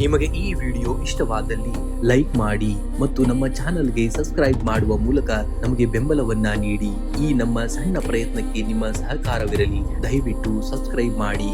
ನಿಮಗೆ ಈ ವಿಡಿಯೋ ಇಷ್ಟವಾದಲ್ಲಿ ಲೈಕ್ ಮಾಡಿ ಮತ್ತು ನಮ್ಮ ಚಾನೆಲ್ಗೆ ಸಬ್ಸ್ಕ್ರೈಬ್ ಮಾಡುವ ಮೂಲಕ ನಮಗೆ ಬೆಂಬಲವನ್ನ ನೀಡಿ. ಈ ನಮ್ಮ ಸಣ್ಣ ಪ್ರಯತ್ನಕ್ಕೆ ನಿಮ್ಮ ಸಹಕಾರವಿರಲಿ. ದಯವಿಟ್ಟು ಸಬ್ಸ್ಕ್ರೈಬ್ ಮಾಡಿ.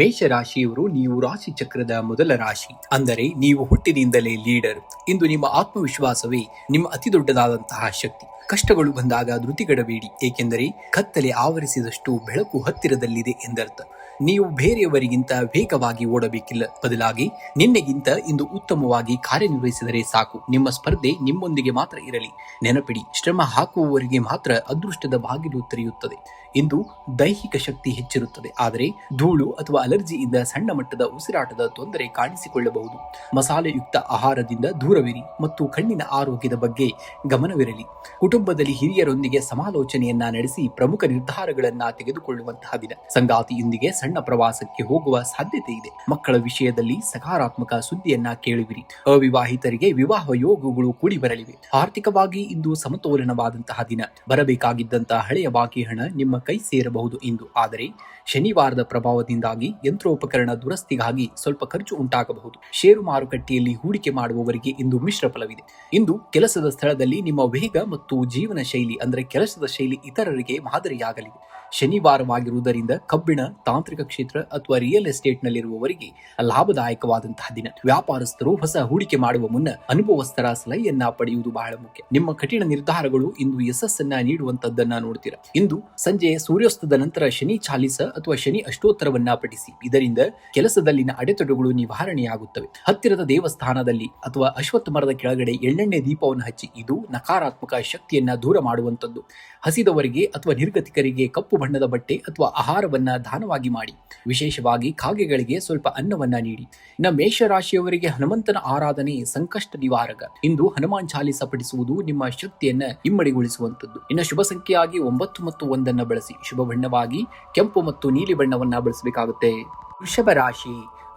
ಮೇಷರಾಶಿಯವರು ನೀವು ರಾಶಿ ಚಕ್ರದ ಮೊದಲ ರಾಶಿ, ಅಂದರೆ ನೀವು ಹುಟ್ಟಿನಿಂದಲೇ ಲೀಡರ್. ಇಂದು ನಿಮ್ಮ ಆತ್ಮವಿಶ್ವಾಸವೇ ನಿಮ್ಮ ಅತಿ ದೊಡ್ಡದಾದಂತಹ ಶಕ್ತಿ. ಕಷ್ಟಗಳು ಬಂದಾಗ ಧೃತಿಗೆಡಬೇಡಿ, ಏಕೆಂದರೆ ಕತ್ತಲೆ ಆವರಿಸಿದಷ್ಟು ಬೆಳಕು ಹತ್ತಿರದಲ್ಲಿದೆ ಎಂದರ್ಥ. ನೀವು ಬೇರೆಯವರಿಗಿಂತ ವೇಗವಾಗಿ ಓಡಬೇಕಿಲ್ಲ, ಬದಲಾಗಿ ನಿನ್ನೆಗಿಂತ ಇಂದು ಉತ್ತಮವಾಗಿ ಕಾರ್ಯನಿರ್ವಹಿಸಿದರೆ ಸಾಕು. ನಿಮ್ಮ ಸ್ಪರ್ಧೆ ನಿಮ್ಮೊಂದಿಗೆ ಮಾತ್ರ ಇರಲಿ. ನೆನಪಿಡಿ, ಶ್ರಮ ಹಾಕುವವರಿಗೆ ಮಾತ್ರ ಅದೃಷ್ಟದ ಬಾಗಿಲು ತೆರೆಯುತ್ತದೆ. ಇಂದು ದೈಹಿಕ ಶಕ್ತಿ ಹೆಚ್ಚಿರುತ್ತದೆ, ಆದರೆ ಧೂಳು ಅಥವಾ ಅಲರ್ಜಿಯಿಂದ ಸಣ್ಣ ಮಟ್ಟದ ಉಸಿರಾಟದ ತೊಂದರೆ ಕಾಣಿಸಿಕೊಳ್ಳಬಹುದು. ಮಸಾಲೆಯುಕ್ತ ಆಹಾರದಿಂದ ದೂರವಿರಿ ಮತ್ತು ಕಣ್ಣಿನ ಆರೋಗ್ಯದ ಬಗ್ಗೆ ಗಮನವಿರಲಿ. ಕುಟುಂಬದಲ್ಲಿ ಹಿರಿಯರೊಂದಿಗೆ ಸಮಾಲೋಚನೆಯನ್ನ ನಡೆಸಿ ಪ್ರಮುಖ ನಿರ್ಧಾರಗಳನ್ನ ತೆಗೆದುಕೊಳ್ಳುವಂತಹ ದಿನ. ಸಂಗಾತಿಯೊಂದಿಗೆ ಸಣ್ಣ ಪ್ರವಾಸಕ್ಕೆ ಹೋಗುವ ಸಾಧ್ಯತೆ ಇದೆ. ಮಕ್ಕಳ ವಿಷಯದಲ್ಲಿ ಸಕಾರಾತ್ಮಕ ಸುದ್ದಿಯನ್ನ ಕೇಳುವಿರಿ. ಅವಿವಾಹಿತರಿಗೆ ವಿವಾಹ ಯೋಗಗಳು ಕೂಡಿ ಬರಲಿವೆ. ಆರ್ಥಿಕವಾಗಿ ಇಂದು ಸಮತೋಲನವಾದಂತಹ ದಿನ. ಬರಬೇಕಾಗಿದ್ದಂತಹ ಹಳೆಯ ಬಾಕಿ ಹಣ ನಿಮ್ಮ ಕೈ ಸೇರಬಹುದು ಇಂದು. ಆದರೆ ಶನಿವಾರದ ಪ್ರಭಾವದಿಂದಾಗಿ ಯಂತ್ರೋಪಕರಣ ದುರಸ್ತಿಗಾಗಿ ಸ್ವಲ್ಪ ಖರ್ಚು ಉಂಟಾಗಬಹುದು. ಷೇರು ಮಾರುಕಟ್ಟೆಯಲ್ಲಿ ಹೂಡಿಕೆ ಮಾಡುವವರಿಗೆ ಇಂದು ಮಿಶ್ರ ಫಲವಿದೆ. ಇಂದು ಕೆಲಸದ ಸ್ಥಳದಲ್ಲಿ ನಿಮ್ಮ ವೇಗ ಮತ್ತು ಜೀವನ ಶೈಲಿ, ಅಂದರೆ ಕೆಲಸದ ಶೈಲಿ ಇತರರಿಗೆ ಮಾದರಿಯಾಗಲಿದೆ. ಶನಿವಾರವಾಗಿರುವುದರಿಂದ ಕಬ್ಬಿಣ, ತಾಂತ್ರಿಕ ಕ್ಷೇತ್ರ ಅಥವಾ ರಿಯಲ್ ಎಸ್ಟೇಟ್ ನಲ್ಲಿರುವವರಿಗೆ ಲಾಭದಾಯಕವಾದಂತಹ ದಿನ. ವ್ಯಾಪಾರಸ್ಥರು ಹೊಸ ಹೂಡಿಕೆ ಮಾಡುವ ಮುನ್ನ ಅನುಭವಸ್ಥರ ಸಲಹೆಯನ್ನ ಪಡೆಯುವುದು ಬಹಳ ಮುಖ್ಯ. ನಿಮ್ಮ ಕಠಿಣ ನಿರ್ಧಾರಗಳು ಇಂದು ಯಶಸ್ಸನ್ನ ನೀಡುವಂತದ್ದನ್ನ ನೋಡ್ತೀರಾ. ಇಂದು ಸಂಜೆ ಸೂರ್ಯಾಸ್ತದ ನಂತರ ಶನಿ ಚಾಲಿಸ ಅಥವಾ ಶನಿ ಅಷ್ಟೋತ್ತರವನ್ನ ಪಠಿಸಿ. ಇದರಿಂದ ಕೆಲಸದಲ್ಲಿನ ಅಡೆತಡೆಗಳು ನಿವಾರಣೆಯಾಗುತ್ತವೆ. ಹತ್ತಿರದ ದೇವಸ್ಥಾನದಲ್ಲಿ ಅಥವಾ ಅಶ್ವತ್ಥ ಮರದ ಕೆಳಗಡೆ ಎಳ್ಳೆಣ್ಣೆ ದೀಪವನ್ನು ಹಚ್ಚಿ. ಇದು ನಕಾರಾತ್ಮಕ ಶಕ್ತಿಯನ್ನ ದೂರ ಮಾಡುವಂತದ್ದು. ಹಸಿದವರಿಗೆ ಅಥವಾ ನಿರ್ಗತಿಕರಿಗೆ ಕಪ್ಪು ಬಣ್ಣದ ಬಟ್ಟೆ ಅಥವಾ ಆಹಾರವನ್ನ ದಾನವಾಗಿ ಮಾಡಿ. ವಿಶೇಷವಾಗಿ ಕಾಗೆಗಳಿಗೆ ಸ್ವಲ್ಪ ಅನ್ನವನ್ನ ನೀಡಿ. ಇನ್ನು ಮೇಷರಾಶಿಯವರಿಗೆ ಹನುಮಂತನ ಆರಾಧನೆ ಸಂಕಷ್ಟ ನಿವಾರಕ. ಇಂದು ಹನುಮಾನ್ ಚಾಲಿಸ ಪಠಿಸುವುದು ನಿಮ್ಮ ಶಕ್ತಿಯನ್ನ ಇಮ್ಮಡಿಗೊಳಿಸುವಂತದ್ದು. ಇನ್ನು ಶುಭ ಸಂಖ್ಯೆಯಾಗಿ 9 ಮತ್ತು 1 ಬಳಸಿ. ಶುಭ ಬಣ್ಣವಾಗಿ ಕೆಂಪು ಮತ್ತು ನೀಲಿ ಬಣ್ಣವನ್ನ ಬಳಸಬೇಕಾಗುತ್ತೆ.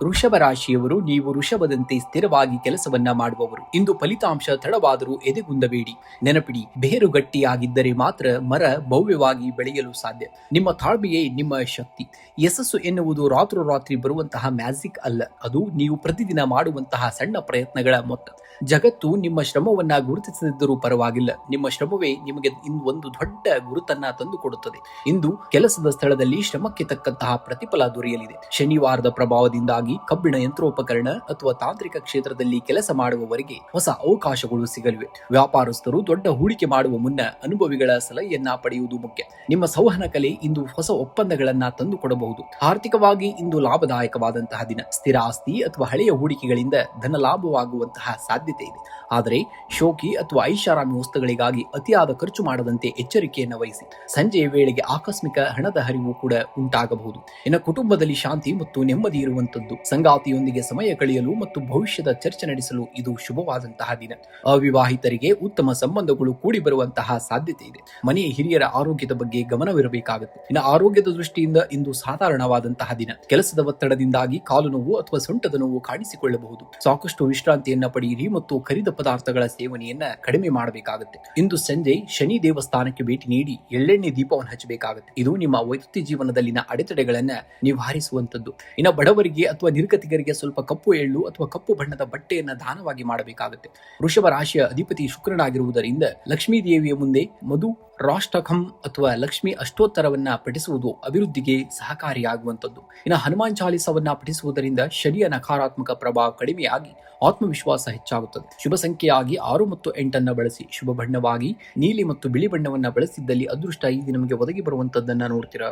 ವೃಷಭ ರಾಶಿಯವರು ನೀವು ವೃಷಭದಂತೆ ಸ್ಥಿರವಾಗಿ ಕೆಲಸವನ್ನ ಮಾಡುವವರು. ಇಂದು ಫಲಿತಾಂಶ ತಡವಾದರೂ ಎದೆಗುಂದಬೇಡಿ. ನೆನಪಿಡಿ, ಬೇರು ಗಟ್ಟಿಯಾಗಿದ್ದರೆ ಮಾತ್ರ ಮರ ಭವ್ಯವಾಗಿ ಬೆಳೆಯಲು ಸಾಧ್ಯ. ನಿಮ್ಮ ತಾಳ್ಮೆಯೇ ನಿಮ್ಮ ಶಕ್ತಿ. ಯಶಸ್ಸು ಎನ್ನುವುದು ರಾತ್ರೋರಾತ್ರಿ ಬರುವಂತಹ ಮ್ಯಾಜಿಕ್ ಅಲ್ಲ, ಅದು ನೀವು ಪ್ರತಿದಿನ ಮಾಡುವಂತಹ ಸಣ್ಣ ಪ್ರಯತ್ನಗಳ ಮೊತ್ತ. ಜಗತ್ತು ನಿಮ್ಮ ಶ್ರಮವನ್ನ ಗುರುತಿಸದಿದ್ದರೂ ಪರವಾಗಿಲ್ಲ, ನಿಮ್ಮ ಶ್ರಮವೇ ನಿಮಗೆ ಒಂದು ದೊಡ್ಡ ಗುರುತನ್ನ ತಂದುಕೊಡುತ್ತದೆ. ಇಂದು ಕೆಲಸದ ಸ್ಥಳದಲ್ಲಿ ಶ್ರಮಕ್ಕೆ ತಕ್ಕಂತಹ ಪ್ರತಿಫಲ ದೊರೆಯಲಿದೆ. ಶನಿವಾರದ ಪ್ರಭಾವದಿಂದಾಗಿ ಕಬ್ಬಿಣ, ಯಂತ್ರೋಪಕರಣ ಅಥವಾ ತಾಂತ್ರಿಕ ಕ್ಷೇತ್ರದಲ್ಲಿ ಕೆಲಸ ಮಾಡುವವರಿಗೆ ಹೊಸ ಅವಕಾಶಗಳು ಸಿಗಲಿವೆ. ವ್ಯಾಪಾರಸ್ಥರು ದೊಡ್ಡ ಹೂಡಿಕೆ ಮಾಡುವ ಮುನ್ನ ಅನುಭವಿಗಳ ಸಲಹೆಯನ್ನ ಪಡೆಯುವುದು ಮುಖ್ಯ. ನಿಮ್ಮ ಸಂವಹನ ಕಲೆ ಇಂದು ಹೊಸ ಒಪ್ಪಂದಗಳನ್ನ ತಂದುಕೊಡಬಹುದು. ಆರ್ಥಿಕವಾಗಿ ಇಂದು ಲಾಭದಾಯಕವಾದಂತಹ ದಿನ. ಸ್ಥಿರ ಆಸ್ತಿ ಅಥವಾ ಹಳೆಯ ಹೂಡಿಕೆಗಳಿಂದ ಧನ ಲಾಭವಾಗುವಂತಹ ಸಾಧ್ಯತೆ ಇದೆ. ಆದರೆ ಶೋಕಿ ಅಥವಾ ಐಷಾರಾಮಿ ವಸ್ತುಗಳಿಗಾಗಿ ಅತಿಯಾದ ಖರ್ಚು ಮಾಡದಂತೆ ಎಚ್ಚರಿಕೆಯನ್ನು ವಹಿಸಿ. ಸಂಜೆಯ ವೇಳೆಗೆ ಆಕಸ್ಮಿಕ ಹಣದ ಹರಿವು ಕೂಡ ಉಂಟಾಗಬಹುದು. ಇನ್ನು ಕುಟುಂಬದಲ್ಲಿ ಶಾಂತಿ ಮತ್ತು ನೆಮ್ಮದಿ ಇರುವಂತದ್ದು. ಸಂಗಾತಿಯೊಂದಿಗೆ ಸಮಯ ಕಳೆಯಲು ಮತ್ತು ಭವಿಷ್ಯದ ಚರ್ಚೆ ನಡೆಸಲು ಇದು ಶುಭವಾದಂತಹ ದಿನ. ಅವಿವಾಹಿತರಿಗೆ ಉತ್ತಮ ಸಂಬಂಧಗಳು ಕೂಡಿ ಬರುವಂತಹ ಸಾಧ್ಯತೆ ಇದೆ. ಮನೆಯ ಹಿರಿಯರ ಆರೋಗ್ಯದ ಬಗ್ಗೆ ಗಮನವಿರಬೇಕಾಗುತ್ತೆ. ಇನ್ನು ಆರೋಗ್ಯದ ದೃಷ್ಟಿಯಿಂದ ಇಂದು ಸಾಧಾರಣವಾದಂತಹ ದಿನ. ಕೆಲಸದ ಒತ್ತಡದಿಂದಾಗಿ ಕಾಲು ನೋವು ಅಥವಾ ಸೊಂಟದ ನೋವು ಕಾಣಿಸಿಕೊಳ್ಳಬಹುದು. ಸಾಕಷ್ಟು ವಿಶ್ರಾಂತಿಯನ್ನ ಪಡೆಯಿರಿ ಮತ್ತು ಕರಿದ ಪದಾರ್ಥಗಳ ಸೇವನೆಯನ್ನ ಕಡಿಮೆ ಮಾಡಬೇಕಾಗುತ್ತೆ. ಇಂದು ಸಂಜೆ ಶನಿ ದೇವಸ್ಥಾನಕ್ಕೆ ಭೇಟಿ ನೀಡಿ ಎಳ್ಳೆಣ್ಣೆ ದೀಪವನ್ನು ಹಚ್ಚಬೇಕಾಗುತ್ತೆ. ಇದು ನಿಮ್ಮ ವೈಯಕ್ತಿಕ ಜೀವನದಲ್ಲಿನ ಅಡೆತಡೆಗಳನ್ನ ನಿವಾರಿಸುವಂತದ್ದು. ಇನ್ನು ಬಡವರಿಗೆ ಅಥವಾ ನಿರ್ಗತಿಕರಿಗೆ ಸ್ವಲ್ಪ ಕಪ್ಪು ಎಳ್ಳು ಅಥವಾ ಕಪ್ಪು ಬಣ್ಣದ ಬಟ್ಟೆಯನ್ನ ದಾನವಾಗಿ ಮಾಡಬೇಕಾಗುತ್ತೆ. ವೃಷಭ ರಾಶಿಯ ಅಧಿಪತಿ ಶುಕ್ರನಾಗಿರುವುದರಿಂದ ಲಕ್ಷ್ಮೀ ದೇವಿಯ ಮುಂದೆ ಮಧು ರಾಷ್ಟ್ರಕಂ ಅಥವಾ ಲಕ್ಷ್ಮಿ ಅಷ್ಟೋತ್ತರವನ್ನ ಪಠಿಸುವುದು ಅಭಿವೃದ್ಧಿಗೆ ಸಹಕಾರಿಯಾಗುವಂತದ್ದು. ಇನ್ನು ಹನುಮಾನ್ ಚಾಲಿಸವನ್ನ ಪಠಿಸುವುದರಿಂದ ಶನಿಯ ನಕಾರಾತ್ಮಕ ಪ್ರಭಾವ ಕಡಿಮೆಯಾಗಿ ಆತ್ಮವಿಶ್ವಾಸ ಹೆಚ್ಚಾಗುತ್ತದೆ. ಶುಭ ಸಂಖ್ಯೆಯಾಗಿ 6 ಮತ್ತು 8 ಬಳಸಿ. ಶುಭ ಬಣ್ಣವಾಗಿ ನೀಲಿ ಮತ್ತು ಬಿಳಿ ಬಣ್ಣವನ್ನ ಬಳಸಿದ್ದಲ್ಲಿ ಅದೃಷ್ಟ ಈ ನಮಗೆ ಒದಗಿ ಬರುವಂತದ್ದನ್ನ ನೋಡ್ತೀರಾ.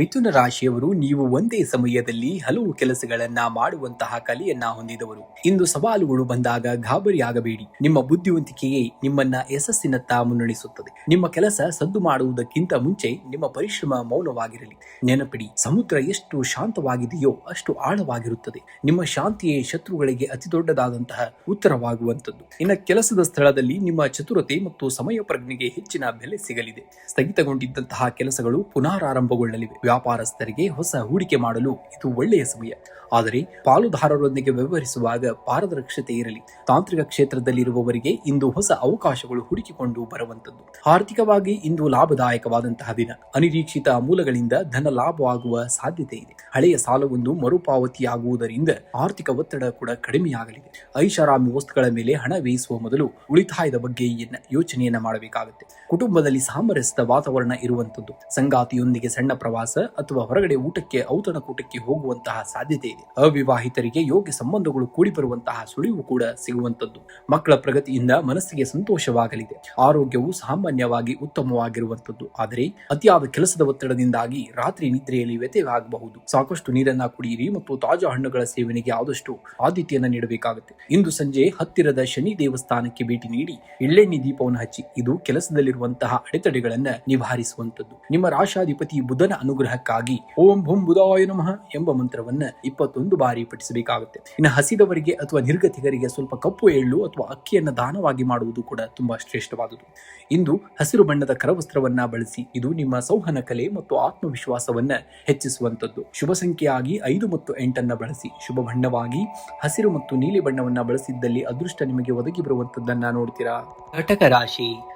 ಮಿಥುನ ರಾಶಿಯವರು ನೀವು ಒಂದೇ ಸಮಯದಲ್ಲಿ ಹಲವು ಕೆಲಸಗಳನ್ನ ಮಾಡುವಂತಹ ಕಲೆಯನ್ನ ಹೊಂದಿದವರು. ಇಂದು ಸವಾಲುಗಳು ಬಂದಾಗ ಗಾಬರಿಯಾಗಬೇಡಿ. ನಿಮ್ಮ ಬುದ್ಧಿವಂತಿಕೆಯೇ ನಿಮ್ಮನ್ನ ಯಶಸ್ಸಿನತ್ತ ಮುನ್ನಡೆಸುತ್ತದೆ. ನಿಮ್ಮ ಕೆಲಸ ಸದ್ದು ಮಾಡುವುದಕ್ಕಿಂತ ಮುಂಚೆ ನಿಮ್ಮ ಪರಿಶ್ರಮ ಮೌನವಾಗಿರಲಿ. ನೆನಪಿಡಿ, ಸಮುದ್ರ ಎಷ್ಟು ಶಾಂತವಾಗಿದೆಯೋ ಅಷ್ಟು ಆಳವಾಗಿರುತ್ತದೆ. ನಿಮ್ಮ ಶಾಂತಿಯೇ ಶತ್ರುಗಳಿಗೆ ಅತಿ ದೊಡ್ಡದಾದಂತಹ ಉತ್ತರವಾಗುವಂತದ್ದು. ಇನ್ನು ಕೆಲಸದ ಸ್ಥಳದಲ್ಲಿ ನಿಮ್ಮ ಚತುರತೆ ಮತ್ತು ಸಮಯ ಪ್ರಜ್ಞೆಗೆ ಹೆಚ್ಚಿನ ಬೆಲೆ ಸಿಗಲಿದೆ. ಸ್ಥಗಿತಗೊಂಡಿದ್ದಂತಹ ಕೆಲಸಗಳು ಪುನರಾರಂಭಗೊಳ್ಳಲಿವೆ. ವ್ಯಾಪಾರಸ್ಥರಿಗೆ ಹೊಸ ಹೂಡಿಕೆ ಮಾಡಲು ಇದು ಒಳ್ಳೆಯ ಸಮಯ. ಆದರೆ ಪಾಲುದಾರರೊಂದಿಗೆ ವ್ಯವಹರಿಸುವಾಗ ಪಾರದರ್ಶಕತೆ ಇರಲಿ. ತಾಂತ್ರಿಕ ಕ್ಷೇತ್ರದಲ್ಲಿರುವವರಿಗೆ ಇಂದು ಹೊಸ ಅವಕಾಶಗಳು ಹುಡುಕಿಕೊಂಡು ಬರುವಂತದ್ದು. ಆರ್ಥಿಕವಾಗಿ ಇಂದು ಲಾಭದಾಯಕವಾದಂತಹ ದಿನ. ಅನಿರೀಕ್ಷಿತ ಮೂಲಗಳಿಂದ ಧನ ಲಾಭವಾಗುವ ಸಾಧ್ಯತೆ ಇದೆ. ಹಳೆಯ ಸಾಲವೊಂದು ಮರುಪಾವತಿಯಾಗುವುದರಿಂದ ಆರ್ಥಿಕ ಒತ್ತಡ ಕೂಡ ಕಡಿಮೆಯಾಗಲಿದೆ. ಐಷಾರಾಮಿ ವಸ್ತುಗಳ ಮೇಲೆ ಹಣ ವ್ಯಯಿಸುವ ಮೊದಲು ಉಳಿತಾಯದ ಬಗ್ಗೆ ಯೋಚನೆಯನ್ನ ಮಾಡಬೇಕಾಗುತ್ತೆ. ಕುಟುಂಬದಲ್ಲಿ ಸಾಮರಸ್ಯದ ವಾತಾವರಣ ಇರುವಂತದ್ದು. ಸಂಗಾತಿಯೊಂದಿಗೆ ಸಣ್ಣ ಪ್ರವಾಸ ಅಥವಾ ಹೊರಗಡೆ ಊಟಕ್ಕೆ ಔತಣಕೂಟಕ್ಕೆ ಹೋಗುವಂತಹ ಸಾಧ್ಯತೆ ಇದೆ. ಅವಿವಾಹಿತರಿಗೆ ಯೋಗ್ಯ ಸಂಬಂಧಗಳು ಕೂಡಿ ಬರುವಂತಹ ಸುಳಿವು ಕೂಡ ಸಿಗುವಂತದ್ದು. ಮಕ್ಕಳ ಪ್ರಗತಿಯಿಂದ ಮನಸ್ಸಿಗೆ ಸಂತೋಷವಾಗಲಿದೆ. ಆರೋಗ್ಯವು ಸಾಮಾನ್ಯವಾಗಿ ಉತ್ತಮವಾಗಿರುವಂತದ್ದು. ಆದರೆ ಅತಿಯಾದ ಕೆಲಸದ ಒತ್ತಡದಿಂದಾಗಿ ರಾತ್ರಿ ನಿದ್ರೆಯಲ್ಲಿ ವ್ಯತ್ಯಯವಾಗಬಹುದು. ಸಾಕಷ್ಟು ನೀರನ್ನ ಕುಡಿಯಿರಿ ಮತ್ತು ತಾಜಾ ಹಣ್ಣುಗಳ ಸೇವನೆಗೆ ಆದಷ್ಟು ಆದ್ಯತೆಯನ್ನ ನೀಡಬೇಕಾಗುತ್ತೆ. ಇಂದು ಸಂಜೆ ಹತ್ತಿರದ ಶನಿ ದೇವಸ್ಥಾನಕ್ಕೆ ಭೇಟಿ ನೀಡಿ ಎಳ್ಳೆಣ್ಣೆ ದೀಪವನ್ನು ಹಚ್ಚಿ. ಇದು ಕೆಲಸದಲ್ಲಿರುವಂತಹ ಅಡೆತಡೆಗಳನ್ನ ನಿವಾರಿಸುವಂತದ್ದು. ನಿಮ್ಮ ರಾಶಾಧಿಪತಿ ಬುಧನ ಅನುಗ್ರಹಕ್ಕಾಗಿ ಓಂ ಭೂಂ ಬುಧಾಯ ನಮಃ ಎಂಬ ಮಂತ್ರವನ್ನ 21 ಬಾರಿ ಪಠಿಸಬೇಕಾಗುತ್ತೆ. ಇನ್ನು ಹಸಿದವರಿಗೆ ಅಥವಾ ನಿರ್ಗತಿಗರಿಗೆ ಸ್ವಲ್ಪ ಕಪ್ಪು ಎಳ್ಳು ಅಥವಾ ಅಕ್ಕಿಯನ್ನ ದಾನವಾಗಿ ಮಾಡುವುದು ಕೂಡ ತುಂಬಾ ಶ್ರೇಷ್ಠವಾದುದು. ಇಂದು ಹಸಿರು ಬಣ್ಣದ ಕರವಸ್ತ್ರವನ್ನ ಬಳಸಿ. ಇದು ನಿಮ್ಮ ಸಂವಹನ ಕಲೆ ಮತ್ತು ಆತ್ಮವಿಶ್ವಾಸವನ್ನ ಹೆಚ್ಚಿಸುವಂತದ್ದು. ಶುಭ ಸಂಖ್ಯೆಯಾಗಿ 5 ಮತ್ತು 8 ಬಳಸಿ. ಶುಭ ಬಣ್ಣವಾಗಿ ಹಸಿರು ಮತ್ತು ನೀಲಿ ಬಣ್ಣವನ್ನ ಬಳಸಿದ್ದಲ್ಲಿ ಅದೃಷ್ಟ ನಿಮಗೆ ಒದಗಿ ಬರುವಂತದ್ದನ್ನ ನೋಡ್ತೀರಾ.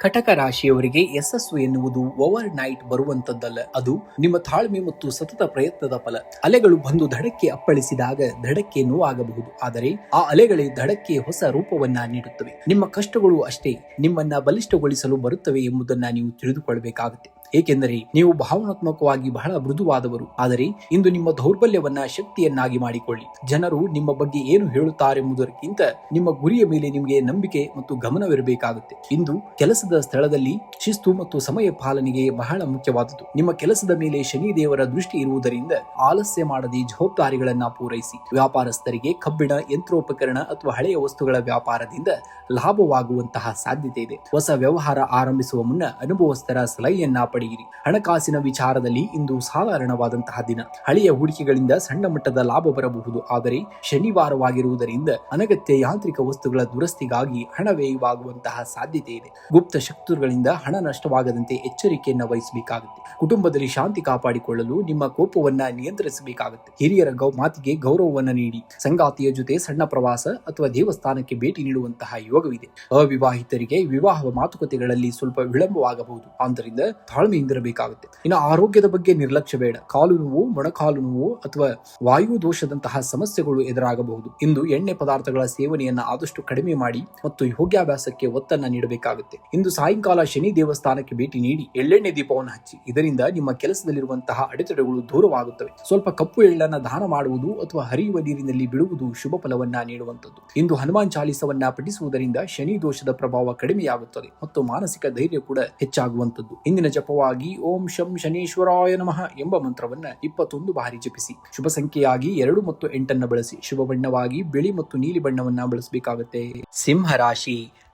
ಕಟಕ ರಾಶಿಯವರಿಗೆ ಯಶಸ್ಸು ಎನ್ನುವುದು ಓವರ್ ನೈಟ್ ಬರುವಂತದ್ದಲ್ಲ. ಅದು ನಿಮ್ಮ ತಾಳ್ಮೆ ಮತ್ತು ಸತತ ಪ್ರಯತ್ನದ ಫಲ. ಅಲೆಗಳು ಬಂದು ದಡಕ್ಕೆ ಅಪ್ಪಳಿಸಿದಾಗ ದಡಕ್ಕೆ ನೋವಾಗಬಹುದು, ಆದರೆ ಆ ಅಲೆಗಳೇ ದಡಕ್ಕೆ ಹೊಸ ರೂಪವನ್ನ ನೀಡುತ್ತವೆ. ನಿಮ್ಮ ಕಷ್ಟಗಳು ಅಷ್ಟೇ ನಿಮ್ಮನ್ನ ಬಲಿಷ್ಠಗೊಳಿಸಲು ಬರುತ್ತವೆ ಎಂಬುದನ್ನ ನೀವು ತಿಳಿದುಕೊಳ್ಳಬೇಕಾಗುತ್ತೆ. ಏಕೆಂದರೆ ನೀವು ಭಾವನಾತ್ಮಕವಾಗಿ ಬಹಳ ಮೃದುವಾದವರು. ಆದರೆ ಇಂದು ನಿಮ್ಮ ದೌರ್ಬಲ್ಯವನ್ನ ಶಕ್ತಿಯನ್ನಾಗಿ ಮಾಡಿಕೊಳ್ಳಿ. ಜನರು ನಿಮ್ಮ ಬಗ್ಗೆ ಏನು ಹೇಳುತ್ತಾರೆಂಬುದಕ್ಕಿಂತ ನಿಮ್ಮ ಗುರಿಯ ಮೇಲೆ ನಿಮಗೆ ನಂಬಿಕೆ ಮತ್ತು ಗಮನವಿರಬೇಕಾಗುತ್ತೆ. ಇಂದು ಕೆಲಸದ ಸ್ಥಳದಲ್ಲಿ ಶಿಸ್ತು ಮತ್ತು ಸಮಯ ಪಾಲನೆಗೆ ಬಹಳ ಮುಖ್ಯವಾದುದು. ನಿಮ್ಮ ಕೆಲಸದ ಮೇಲೆ ಶನಿ ದೇವರ ದೃಷ್ಟಿ ಇರುವುದರಿಂದ ಆಲಸ್ಯ ಮಾಡದೆ ಜವಾಬ್ದಾರಿಗಳನ್ನ ಪೂರೈಸಿ. ವ್ಯಾಪಾರಸ್ಥರಿಗೆ ಕಬ್ಬಿಣ, ಯಂತ್ರೋಪಕರಣ ಅಥವಾ ಹಳೆಯ ವಸ್ತುಗಳ ವ್ಯಾಪಾರದಿಂದ ಲಾಭವಾಗುವಂತಹ ಸಾಧ್ಯತೆ ಇದೆ. ಹೊಸ ವ್ಯವಹಾರ ಆರಂಭಿಸುವ ಮುನ್ನ ಅನುಭವಸ್ಥರ ಸಲಹೆಯನ್ನ ಪಡೆಯಿರಿ. ಹಣಕಾಸಿನ ವಿಚಾರದಲ್ಲಿ ಇಂದು ಸಾಧಾರಣವಾದಂತಹ ದಿನ. ಹಳೆಯ ಹೂಡಿಕೆಗಳಿಂದ ಸಣ್ಣ ಮಟ್ಟದ ಲಾಭ ಬರಬಹುದು, ಆದರೆ ಶನಿವಾರವಾಗಿರುವುದರಿಂದ ಅನಗತ್ಯ ಯಾಂತ್ರಿಕ ವಸ್ತುಗಳ ದುರಸ್ತಿಗಾಗಿ ಹಣ ವ್ಯಯವಾಗುವಂತಹ ಸಾಧ್ಯತೆ ಇದೆ. ಗುಪ್ತ ಶತ್ರುಗಳಿಂದ ಹಣ ನಷ್ಟವಾಗದಂತೆ ಎಚ್ಚರಿಕೆಯನ್ನು ವಹಿಸಬೇಕಾಗುತ್ತೆ. ಕುಟುಂಬದಲ್ಲಿ ಶಾಂತಿ ಕಾಪಾಡಿಕೊಳ್ಳಲು ನಿಮ್ಮ ಕೋಪವನ್ನ ನಿಯಂತ್ರಿಸಬೇಕಾಗುತ್ತೆ. ಹಿರಿಯರ ಮಾತಿಗೆ ಗೌರವವನ್ನ ನೀಡಿ. ಸಂಗಾತಿಯ ಜೊತೆ ಸಣ್ಣ ಪ್ರವಾಸ ಅಥವಾ ದೇವಸ್ಥಾನಕ್ಕೆ ಭೇಟಿ ನೀಡುವಂತಹ ಯೋಗವಿದೆ. ಅವಿವಾಹಿತರಿಗೆ ವಿವಾಹ ಮಾತುಕತೆಗಳಲ್ಲಿ ಸ್ವಲ್ಪ ವಿಳಂಬವಾಗಬಹುದು, ಆದ್ದರಿಂದ ತಾಳ್ಮೆಯಿಂದಿರಬೇಕಾಗುತ್ತೆ. ಇನ್ನು ಆರೋಗ್ಯದ ಬಗ್ಗೆ ನಿರ್ಲಕ್ಷ್ಯ ಬೇಡ. ಕಾಲು ನೋವು, ಮೊಣಕಾಲು ನೋವು ಅಥವಾ ವಾಯು ದೋಷದಂತಹ ಸಮಸ್ಯೆಗಳು ಎದುರಾಗಬಹುದು. ಇಂದು ಎಣ್ಣೆ ಪದಾರ್ಥಗಳ ಸೇವನೆಯನ್ನ ಆದಷ್ಟು ಕಡಿಮೆ ಮಾಡಿ ಮತ್ತು ಯೋಗಾಭ್ಯಾಸಕ್ಕೆ ಒತ್ತನ್ನ ನೀಡಬೇಕಾಗುತ್ತೆ. ಇಂದು ಸಾಯಂಕಾಲ ಶನಿ ದೇವಸ್ಥಾನಕ್ಕೆ ಭೇಟಿ ನೀಡಿ ಎಳ್ಳೆಣ್ಣೆ ದೀಪವನ್ನು ಹಚ್ಚಿ. ಇದರಿಂದ ನಿಮ್ಮ ಕೆಲಸದಲ್ಲಿರುವಂತಹ ಅಡೆತಡೆಗಳು ದೂರವಾಗುತ್ತವೆ. ಸ್ವಲ್ಪ ಕಪ್ಪು ಎಳ್ಳನ್ನ ದಾನ ಮಾಡುವುದು ಅಥವಾ ಹರಿಯುವ ನೀರಿನಲ್ಲಿ ಬಿಡುವುದು ಶುಭ ಫಲವನ್ನ ನೀಡುವಂತದ್ದು. ಇಂದು ಹನುಮಾನ್ ಚಾಲಿಸವನ್ನ ಪಠಿಸುವುದರಿಂದ ಶನಿ ದೋಷದ ಪ್ರಭಾವ ಕಡಿಮೆಯಾಗುತ್ತದೆ ಮತ್ತು ಮಾನಸಿಕ ಧೈರ್ಯ ಕೂಡ ಹೆಚ್ಚಾಗುವಂತದ್ದು. ಇಂದಿನ ಜಪವಾಗಿ ಓಂ ಶಂ ಶನೀಶ್ವರಾಯ ನಮಃ ಎಂಬ ಮಂತ್ರವನ್ನ 21 ಬಾರಿ ಜಪಿಸಿ. ಶುಭ ಸಂಖ್ಯೆಯಾಗಿ 2 ಮತ್ತು 8 ಬಳಸಿ. ಶುಭ ಬಣ್ಣವಾಗಿ ಬಿಳಿ ಮತ್ತು ನೀಲಿ ಬಣ್ಣವನ್ನ ಬಳಸಬೇಕಾಗುತ್ತೆ.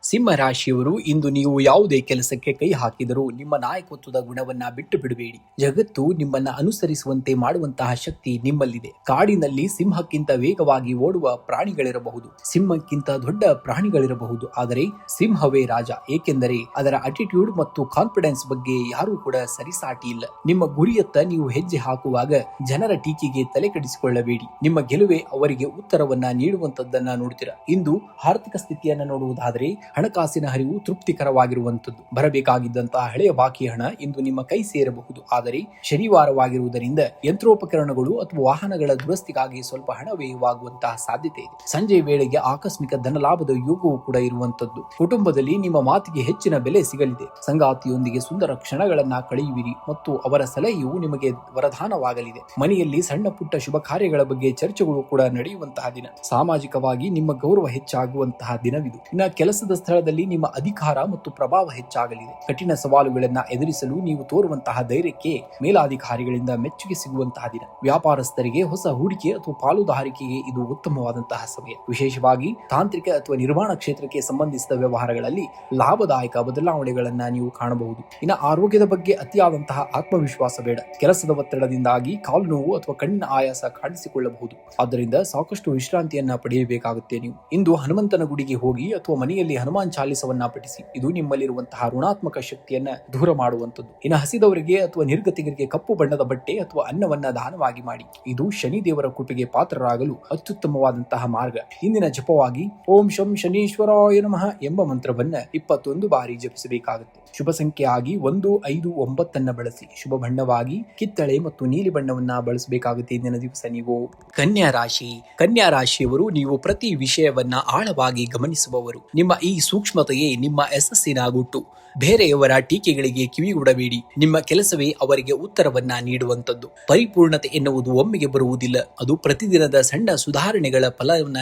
ಸಿಂಹ ರಾಶಿಯವರು ಇಂದು ನೀವು ಯಾವುದೇ ಕೆಲಸಕ್ಕೆ ಕೈ ಹಾಕಿದರೂ ನಿಮ್ಮ ನಾಯಕತ್ವದ ಗುಣವನ್ನ ಬಿಟ್ಟು ಬಿಡಬೇಡಿ. ಜಗತ್ತು ನಿಮ್ಮನ್ನ ಅನುಸರಿಸುವಂತೆ ಮಾಡುವಂತಹ ಶಕ್ತಿ ನಿಮ್ಮಲ್ಲಿದೆ. ಕಾಡಿನಲ್ಲಿ ಸಿಂಹಕ್ಕಿಂತ ವೇಗವಾಗಿ ಓಡುವ ಪ್ರಾಣಿಗಳಿರಬಹುದು, ಸಿಂಹಕ್ಕಿಂತ ದೊಡ್ಡ ಪ್ರಾಣಿಗಳಿರಬಹುದು, ಆದರೆ ಸಿಂಹವೇ ರಾಜ. ಏಕೆಂದರೆ ಅದರ ಅಟಿಟ್ಯೂಡ್ ಮತ್ತು ಕಾನ್ಫಿಡೆನ್ಸ್ ಬಗ್ಗೆ ಯಾರೂ ಕೂಡ ಸರಿಸಾಟಿ ಇಲ್ಲ. ನಿಮ್ಮ ಗುರಿಯತ್ತ ನೀವು ಹೆಜ್ಜೆ ಹಾಕುವಾಗ ಜನರ ಟೀಕೆಗೆ ತಲೆ ಕೆಡಿಸಿಕೊಳ್ಳಬೇಡಿ. ನಿಮ್ಮ ಗೆಲುವೆ ಅವರಿಗೆ ಉತ್ತರವನ್ನ ನೀಡುವಂತದ್ದನ್ನ ನೋಡ್ತೀರಾ. ಇಂದು ಆರ್ಥಿಕ ಸ್ಥಿತಿಯನ್ನ ನೋಡುವುದಾದರೆ ಹಣಕಾಸಿನ ಹರಿವು ತೃಪ್ತಿಕರವಾಗಿರುವಂತದ್ದು. ಬರಬೇಕಾಗಿದ್ದಂತಹ ಹಳೆಯ ಬಾಕಿ ಹಣ ಇಂದು ನಿಮ್ಮ ಕೈ ಸೇರಬಹುದು, ಆದರೆ ಶನಿವಾರವಾಗಿರುವುದರಿಂದ ಯಂತ್ರೋಪಕರಣಗಳು ಅಥವಾ ವಾಹನಗಳ ದುರಸ್ತಿಗಾಗಿ ಸ್ವಲ್ಪ ಹಣ ವ್ಯಯವಾಗುವಂತಹ ಸಾಧ್ಯತೆ ಇದೆ. ಸಂಜೆಯ ವೇಳೆಗೆ ಆಕಸ್ಮಿಕ ಧನ ಲಾಭದ ಯೋಗವೂ ಕೂಡ ಇರುವಂತದ್ದು. ಕುಟುಂಬದಲ್ಲಿ ನಿಮ್ಮ ಮಾತಿಗೆ ಹೆಚ್ಚಿನ ಬೆಲೆ ಸಿಗಲಿದೆ. ಸಂಗಾತಿಯೊಂದಿಗೆ ಸುಂದರ ಕ್ಷಣಗಳನ್ನ ಕಳೆಯುವಿರಿ ಮತ್ತು ಅವರ ಸಲಹೆಯು ನಿಮಗೆ ವರದಾನವಾಗಲಿದೆ. ಮನೆಯಲ್ಲಿ ಸಣ್ಣ ಪುಟ್ಟ ಶುಭ ಕಾರ್ಯಗಳ ಬಗ್ಗೆ ಚರ್ಚೆಗಳು ಕೂಡ ನಡೆಯುವಂತಹ ದಿನ. ಸಾಮಾಜಿಕವಾಗಿ ನಿಮ್ಮ ಗೌರವ ಹೆಚ್ಚಾಗುವಂತಹ ದಿನವಿದು. ಇನ್ನು ಕೆಲಸದ ಸ್ಥಳದಲ್ಲಿ ನಿಮ್ಮ ಅಧಿಕಾರ ಮತ್ತು ಪ್ರಭಾವ ಹೆಚ್ಚಾಗಲಿದೆ. ಕಠಿಣ ಸವಾಲುಗಳನ್ನ ಎದುರಿಸಲು ನೀವು ತೋರುವಂತಹ ಧೈರ್ಯಕ್ಕೆ ಮೇಲಾಧಿಕಾರಿಗಳಿಂದ ಮೆಚ್ಚುಗೆ ಸಿಗುವಂತಹ ದಿನ. ವ್ಯಾಪಾರಸ್ಥರಿಗೆ ಹೊಸ ಹೂಡಿಕೆ ಅಥವಾ ಪಾಲುದಾರಿಕೆಗೆ ಇದು ಉತ್ತಮವಾದಂತಹ ಸಮಯ. ವಿಶೇಷವಾಗಿ ತಾಂತ್ರಿಕ ಅಥವಾ ನಿರ್ಮಾಣ ಕ್ಷೇತ್ರಕ್ಕೆ ಸಂಬಂಧಿಸಿದ ವ್ಯವಹಾರಗಳಲ್ಲಿ ಲಾಭದಾಯಕ ಬದಲಾವಣೆಗಳನ್ನ ನೀವು ಕಾಣಬಹುದು. ಇನ್ನು ಆರೋಗ್ಯದ ಬಗ್ಗೆ ಅತಿಯಾದಂತಹ ಆತ್ಮವಿಶ್ವಾಸ ಬೇಡ. ಕೆಲಸದ ಒತ್ತಡದಿಂದಾಗಿ ಕಾಲು ನೋವು ಅಥವಾ ಕಣ್ಣಿನ ಆಯಾಸ ಕಾಣಿಸಿಕೊಳ್ಳಬಹುದು. ಆದ್ದರಿಂದ ಸಾಕಷ್ಟು ವಿಶ್ರಾಂತಿಯನ್ನ ಪಡೆಯಬೇಕಾಗುತ್ತೆ. ನೀವು ಇಂದು ಹನುಮಂತನ ಗುಡಿಗೆ ಹೋಗಿ ಅಥವಾ ಮನೆಯಲ್ಲಿ ಹನುಮಾನ್ ಚಾಲಿಸವನ್ನ ಪಠಿಸಿ. ಇದು ನಿಮ್ಮಲ್ಲಿರುವಂತಹ ಋಣಾತ್ಮಕ ಶಕ್ತಿಯನ್ನ ದೂರ ಮಾಡುವಂಥದ್ದು. ಇನ್ನು ಹಸಿದವರಿಗೆ ಅಥವಾ ನಿರ್ಗತಿಗರಿಗೆ ಕಪ್ಪು ಬಣ್ಣದ ಬಟ್ಟೆ ಅಥವಾ ಅನ್ನವನ್ನ ದಾನವಾಗಿ ಮಾಡಿ. ಇದು ಶನಿ ದೇವರ ಕೃಪೆಗೆ ಪಾತ್ರರಾಗಲು ಅತ್ಯುತ್ತಮವಾದಂತಹ ಮಾರ್ಗ. ಇಂದಿನ ಜಪವಾಗಿ ಓಂ ಶಂ ಶನೀಶ್ವರಾಯ ನಮಃ ಎಂಬ ಮಂತ್ರವನ್ನ 21 ಬಾರಿ ಜಪಿಸಬೇಕಾಗುತ್ತೆ. ಶುಭ ಸಂಖ್ಯೆಯಾಗಿ 1, 5, 9 ಬಳಸಿ. ಶುಭ ಬಣ್ಣವಾಗಿ ಕಿತ್ತಳೆ ಮತ್ತು ನೀಲಿ ಬಣ್ಣವನ್ನ ಬಳಸಬೇಕಾಗುತ್ತೆ ಇಂದಿನ ದಿವಸ. ನೀವು ಕನ್ಯಾ ರಾಶಿಯವರು ನೀವು ಪ್ರತಿ ವಿಷಯವನ್ನ ಆಳವಾಗಿ ಗಮನಿಸುವವರು. ನಿಮ್ಮ ಈ ಸೂಕ್ಷ್ಮತೆಯೇ ನಿಮ್ಮ ಯಶಸ್ಸಿನ ಗುಟ್ಟು. ಬೇರೆಯವರ ಟೀಕೆಗಳಿಗೆ ಕಿವಿಗೊಡಬೇಡಿ. ನಿಮ್ಮ ಕೆಲಸವೇ ಅವರಿಗೆ ಉತ್ತರವನ್ನ ನೀಡುವಂತದ್ದು. ಪರಿಪೂರ್ಣತೆ ಎನ್ನುವುದು ಒಮ್ಮೆಗೆ ಬರುವುದಿಲ್ಲ. ಅದು ಪ್ರತಿದಿನದ ಸಣ್ಣ ಸುಧಾರಣೆಗಳ ಫಲವನ್ನ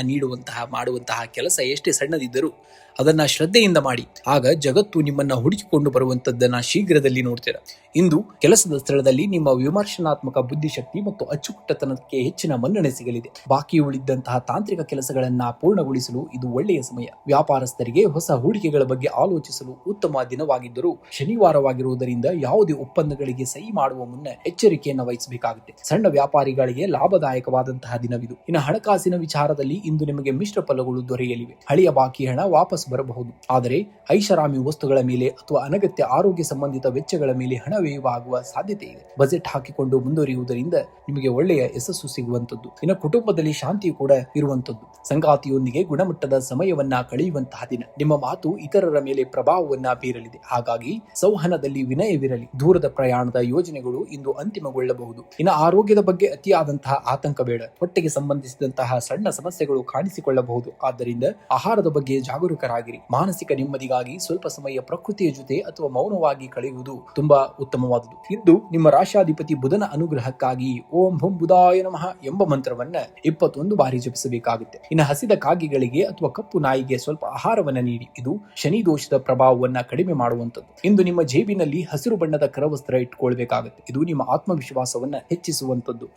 ಮಾಡುವಂತಹ ಕೆಲಸ ಎಷ್ಟೇ ಸಣ್ಣದಿದ್ದರೂ ಅದನ್ನ ಶ್ರದ್ಧೆಯಿಂದ ಮಾಡಿ. ಆಗ ಜಗತ್ತು ನಿಮ್ಮನ್ನ ಹುಡುಕಿಕೊಂಡು ಬರುವಂತದ್ದನ್ನ ಶೀಘ್ರದಲ್ಲಿ ನೋಡ್ತೀರಾ. ಇಂದು ಕೆಲಸದ ಸ್ಥಳದಲ್ಲಿ ನಿಮ್ಮ ವಿಮರ್ಶನಾತ್ಮಕ ಬುದ್ಧಿಶಕ್ತಿ ಮತ್ತು ಅಚ್ಚುಕಟ್ಟತನಕ್ಕೆ ಹೆಚ್ಚಿನ ಮನ್ನಣೆ ಸಿಗಲಿದೆ. ಬಾಕಿ ಉಳಿದಂತಹ ತಾಂತ್ರಿಕ ಕೆಲಸಗಳನ್ನ ಪೂರ್ಣಗೊಳಿಸಲು ಇದು ಒಳ್ಳೆಯ ಸಮಯ. ವ್ಯಾಪಾರಸ್ಥರಿಗೆ ಹೊಸ ಹೂಡಿಕೆಗಳ ಬಗ್ಗೆ ಆಲೋಚಿಸಲು ಉತ್ತಮ ದಿನವಾಗಿದ್ದರೂ ಶನಿವಾರವಾಗಿರುವುದರಿಂದ ಯಾವುದೇ ಒಪ್ಪಂದಗಳಿಗೆ ಸಹಿ ಮಾಡುವ ಮುನ್ನ ಎಚ್ಚರಿಕೆಯನ್ನು ವಹಿಸಬೇಕಾಗುತ್ತೆ. ಸಣ್ಣ ವ್ಯಾಪಾರಿಗಳಿಗೆ ಲಾಭದಾಯಕವಾದಂತಹ ದಿನವಿದು. ಇನ್ನು ಹಣಕಾಸಿನ ವಿಚಾರದಲ್ಲಿ ಇಂದು ನಿಮಗೆ ಮಿಶ್ರ ಫಲಗಳು ದೊರೆಯಲಿವೆ. ಹಳೆಯ ಬಾಕಿ ಹಣ ವಾಪಸ್ ಬರಬಹುದು. ಆದರೆ ಐಷಾರಾಮಿ ವಸ್ತುಗಳ ಮೇಲೆ ಅಥವಾ ಅನಗತ್ಯ ಆರೋಗ್ಯ ಸಂಬಂಧಿತ ವೆಚ್ಚಗಳ ಮೇಲೆ ಹಣ ವ್ಯಯವಾಗುವ ಸಾಧ್ಯತೆ ಇದೆ. ಬಜೆಟ್ ಹಾಕಿಕೊಂಡು ಮುಂದುವರಿಯುವುದರಿಂದ ನಿಮಗೆ ಒಳ್ಳೆಯ ಯಶಸ್ಸು ಸಿಗುವಂತದ್ದು. ಇನ್ನು ಕುಟುಂಬದಲ್ಲಿ ಶಾಂತಿ ಕೂಡ ಇರುವಂತದ್ದು. ಸಂಗಾತಿಯೊಂದಿಗೆ ಗುಣಮಟ್ಟದ ಸಮಯವನ್ನ ಕಳೆಯುವಂತಹ ದಿನ. ನಿಮ್ಮ ಮಾತು ಇತರರ ಮೇಲೆ ಪ್ರಭಾವವನ್ನ ಬೀರಲಿದೆ. ಹಾಗಾಗಿ ಸಂವಹನದಲ್ಲಿ ವಿನಯವಿರಲಿ. ದೂರದ ಪ್ರಯಾಣದ ಯೋಜನೆಗಳು ಇಂದು ಅಂತಿಮಗೊಳ್ಳಬಹುದು. ಇನ್ನು ಆರೋಗ್ಯದ ಬಗ್ಗೆ ಅತಿಯಾದಂತಹ ಆತಂಕ ಬೇಡ. ಹೊಟ್ಟೆಗೆ ಸಂಬಂಧಿಸಿದಂತಹ ಸಣ್ಣ ಸಮಸ್ಯೆಗಳು ಕಾಣಿಸಿಕೊಳ್ಳಬಹುದು. ಆದ್ದರಿಂದ ಆಹಾರದ ಬಗ್ಗೆ ಜಾಗರೂಕರಾಗಿರಿ. ಮಾನಸಿಕ ನೆಮ್ಮದಿಗಾಗಿ ಸ್ವಲ್ಪ ಸಮಯ ಪ್ರಕೃತಿಯ ಜೊತೆ ಅಥವಾ ಮೌನವಾಗಿ ಕಳೆಯುವುದು ತುಂಬಾ ಉತ್ತಮವಾದುದು. ಇಂದು ನಿಮ್ಮ ರಾಶಾಧಿಪತಿ ಬುಧನ ಅನುಗ್ರಹಕ್ಕಾಗಿ ಓಂ ಭುಂ ಬುಧಾಯ ನಮಃ ಎಂಬ ಮಂತ್ರವನ್ನ 21 ಬಾರಿ ಜಪಿಸಬೇಕಾಗುತ್ತೆ. ಇನ್ನು ಹಸಿದ ಕಾಗೆಗಳಿಗೆ ಅಥವಾ ಕಪ್ಪು ನಾಯಿಗೆ ಸ್ವಲ್ಪ ಆಹಾರವನ್ನ ನೀಡಿ. ಇದು ಶನಿ ದೋಷದ ಪ್ರಭಾವವನ್ನ ಕಡಿಮೆ ಮಾಡುವಂತದ್ದು. ಇಂದು ನಿಮ್ಮ ಜೇಬಿನಲ್ಲಿ ಹಸಿರು ಬಣ್ಣದ ಕರವಸ್ತ್ರ ಇಟ್ಕೊಳ್ಬೇಕಾಗುತ್ತೆ. ಇದು ನಿಮ್ಮ ಆತ್ಮವಿಶ್ವಾಸವನ್ನ ಹೆಚ್ಚಿಸುವಂತದ್ದು.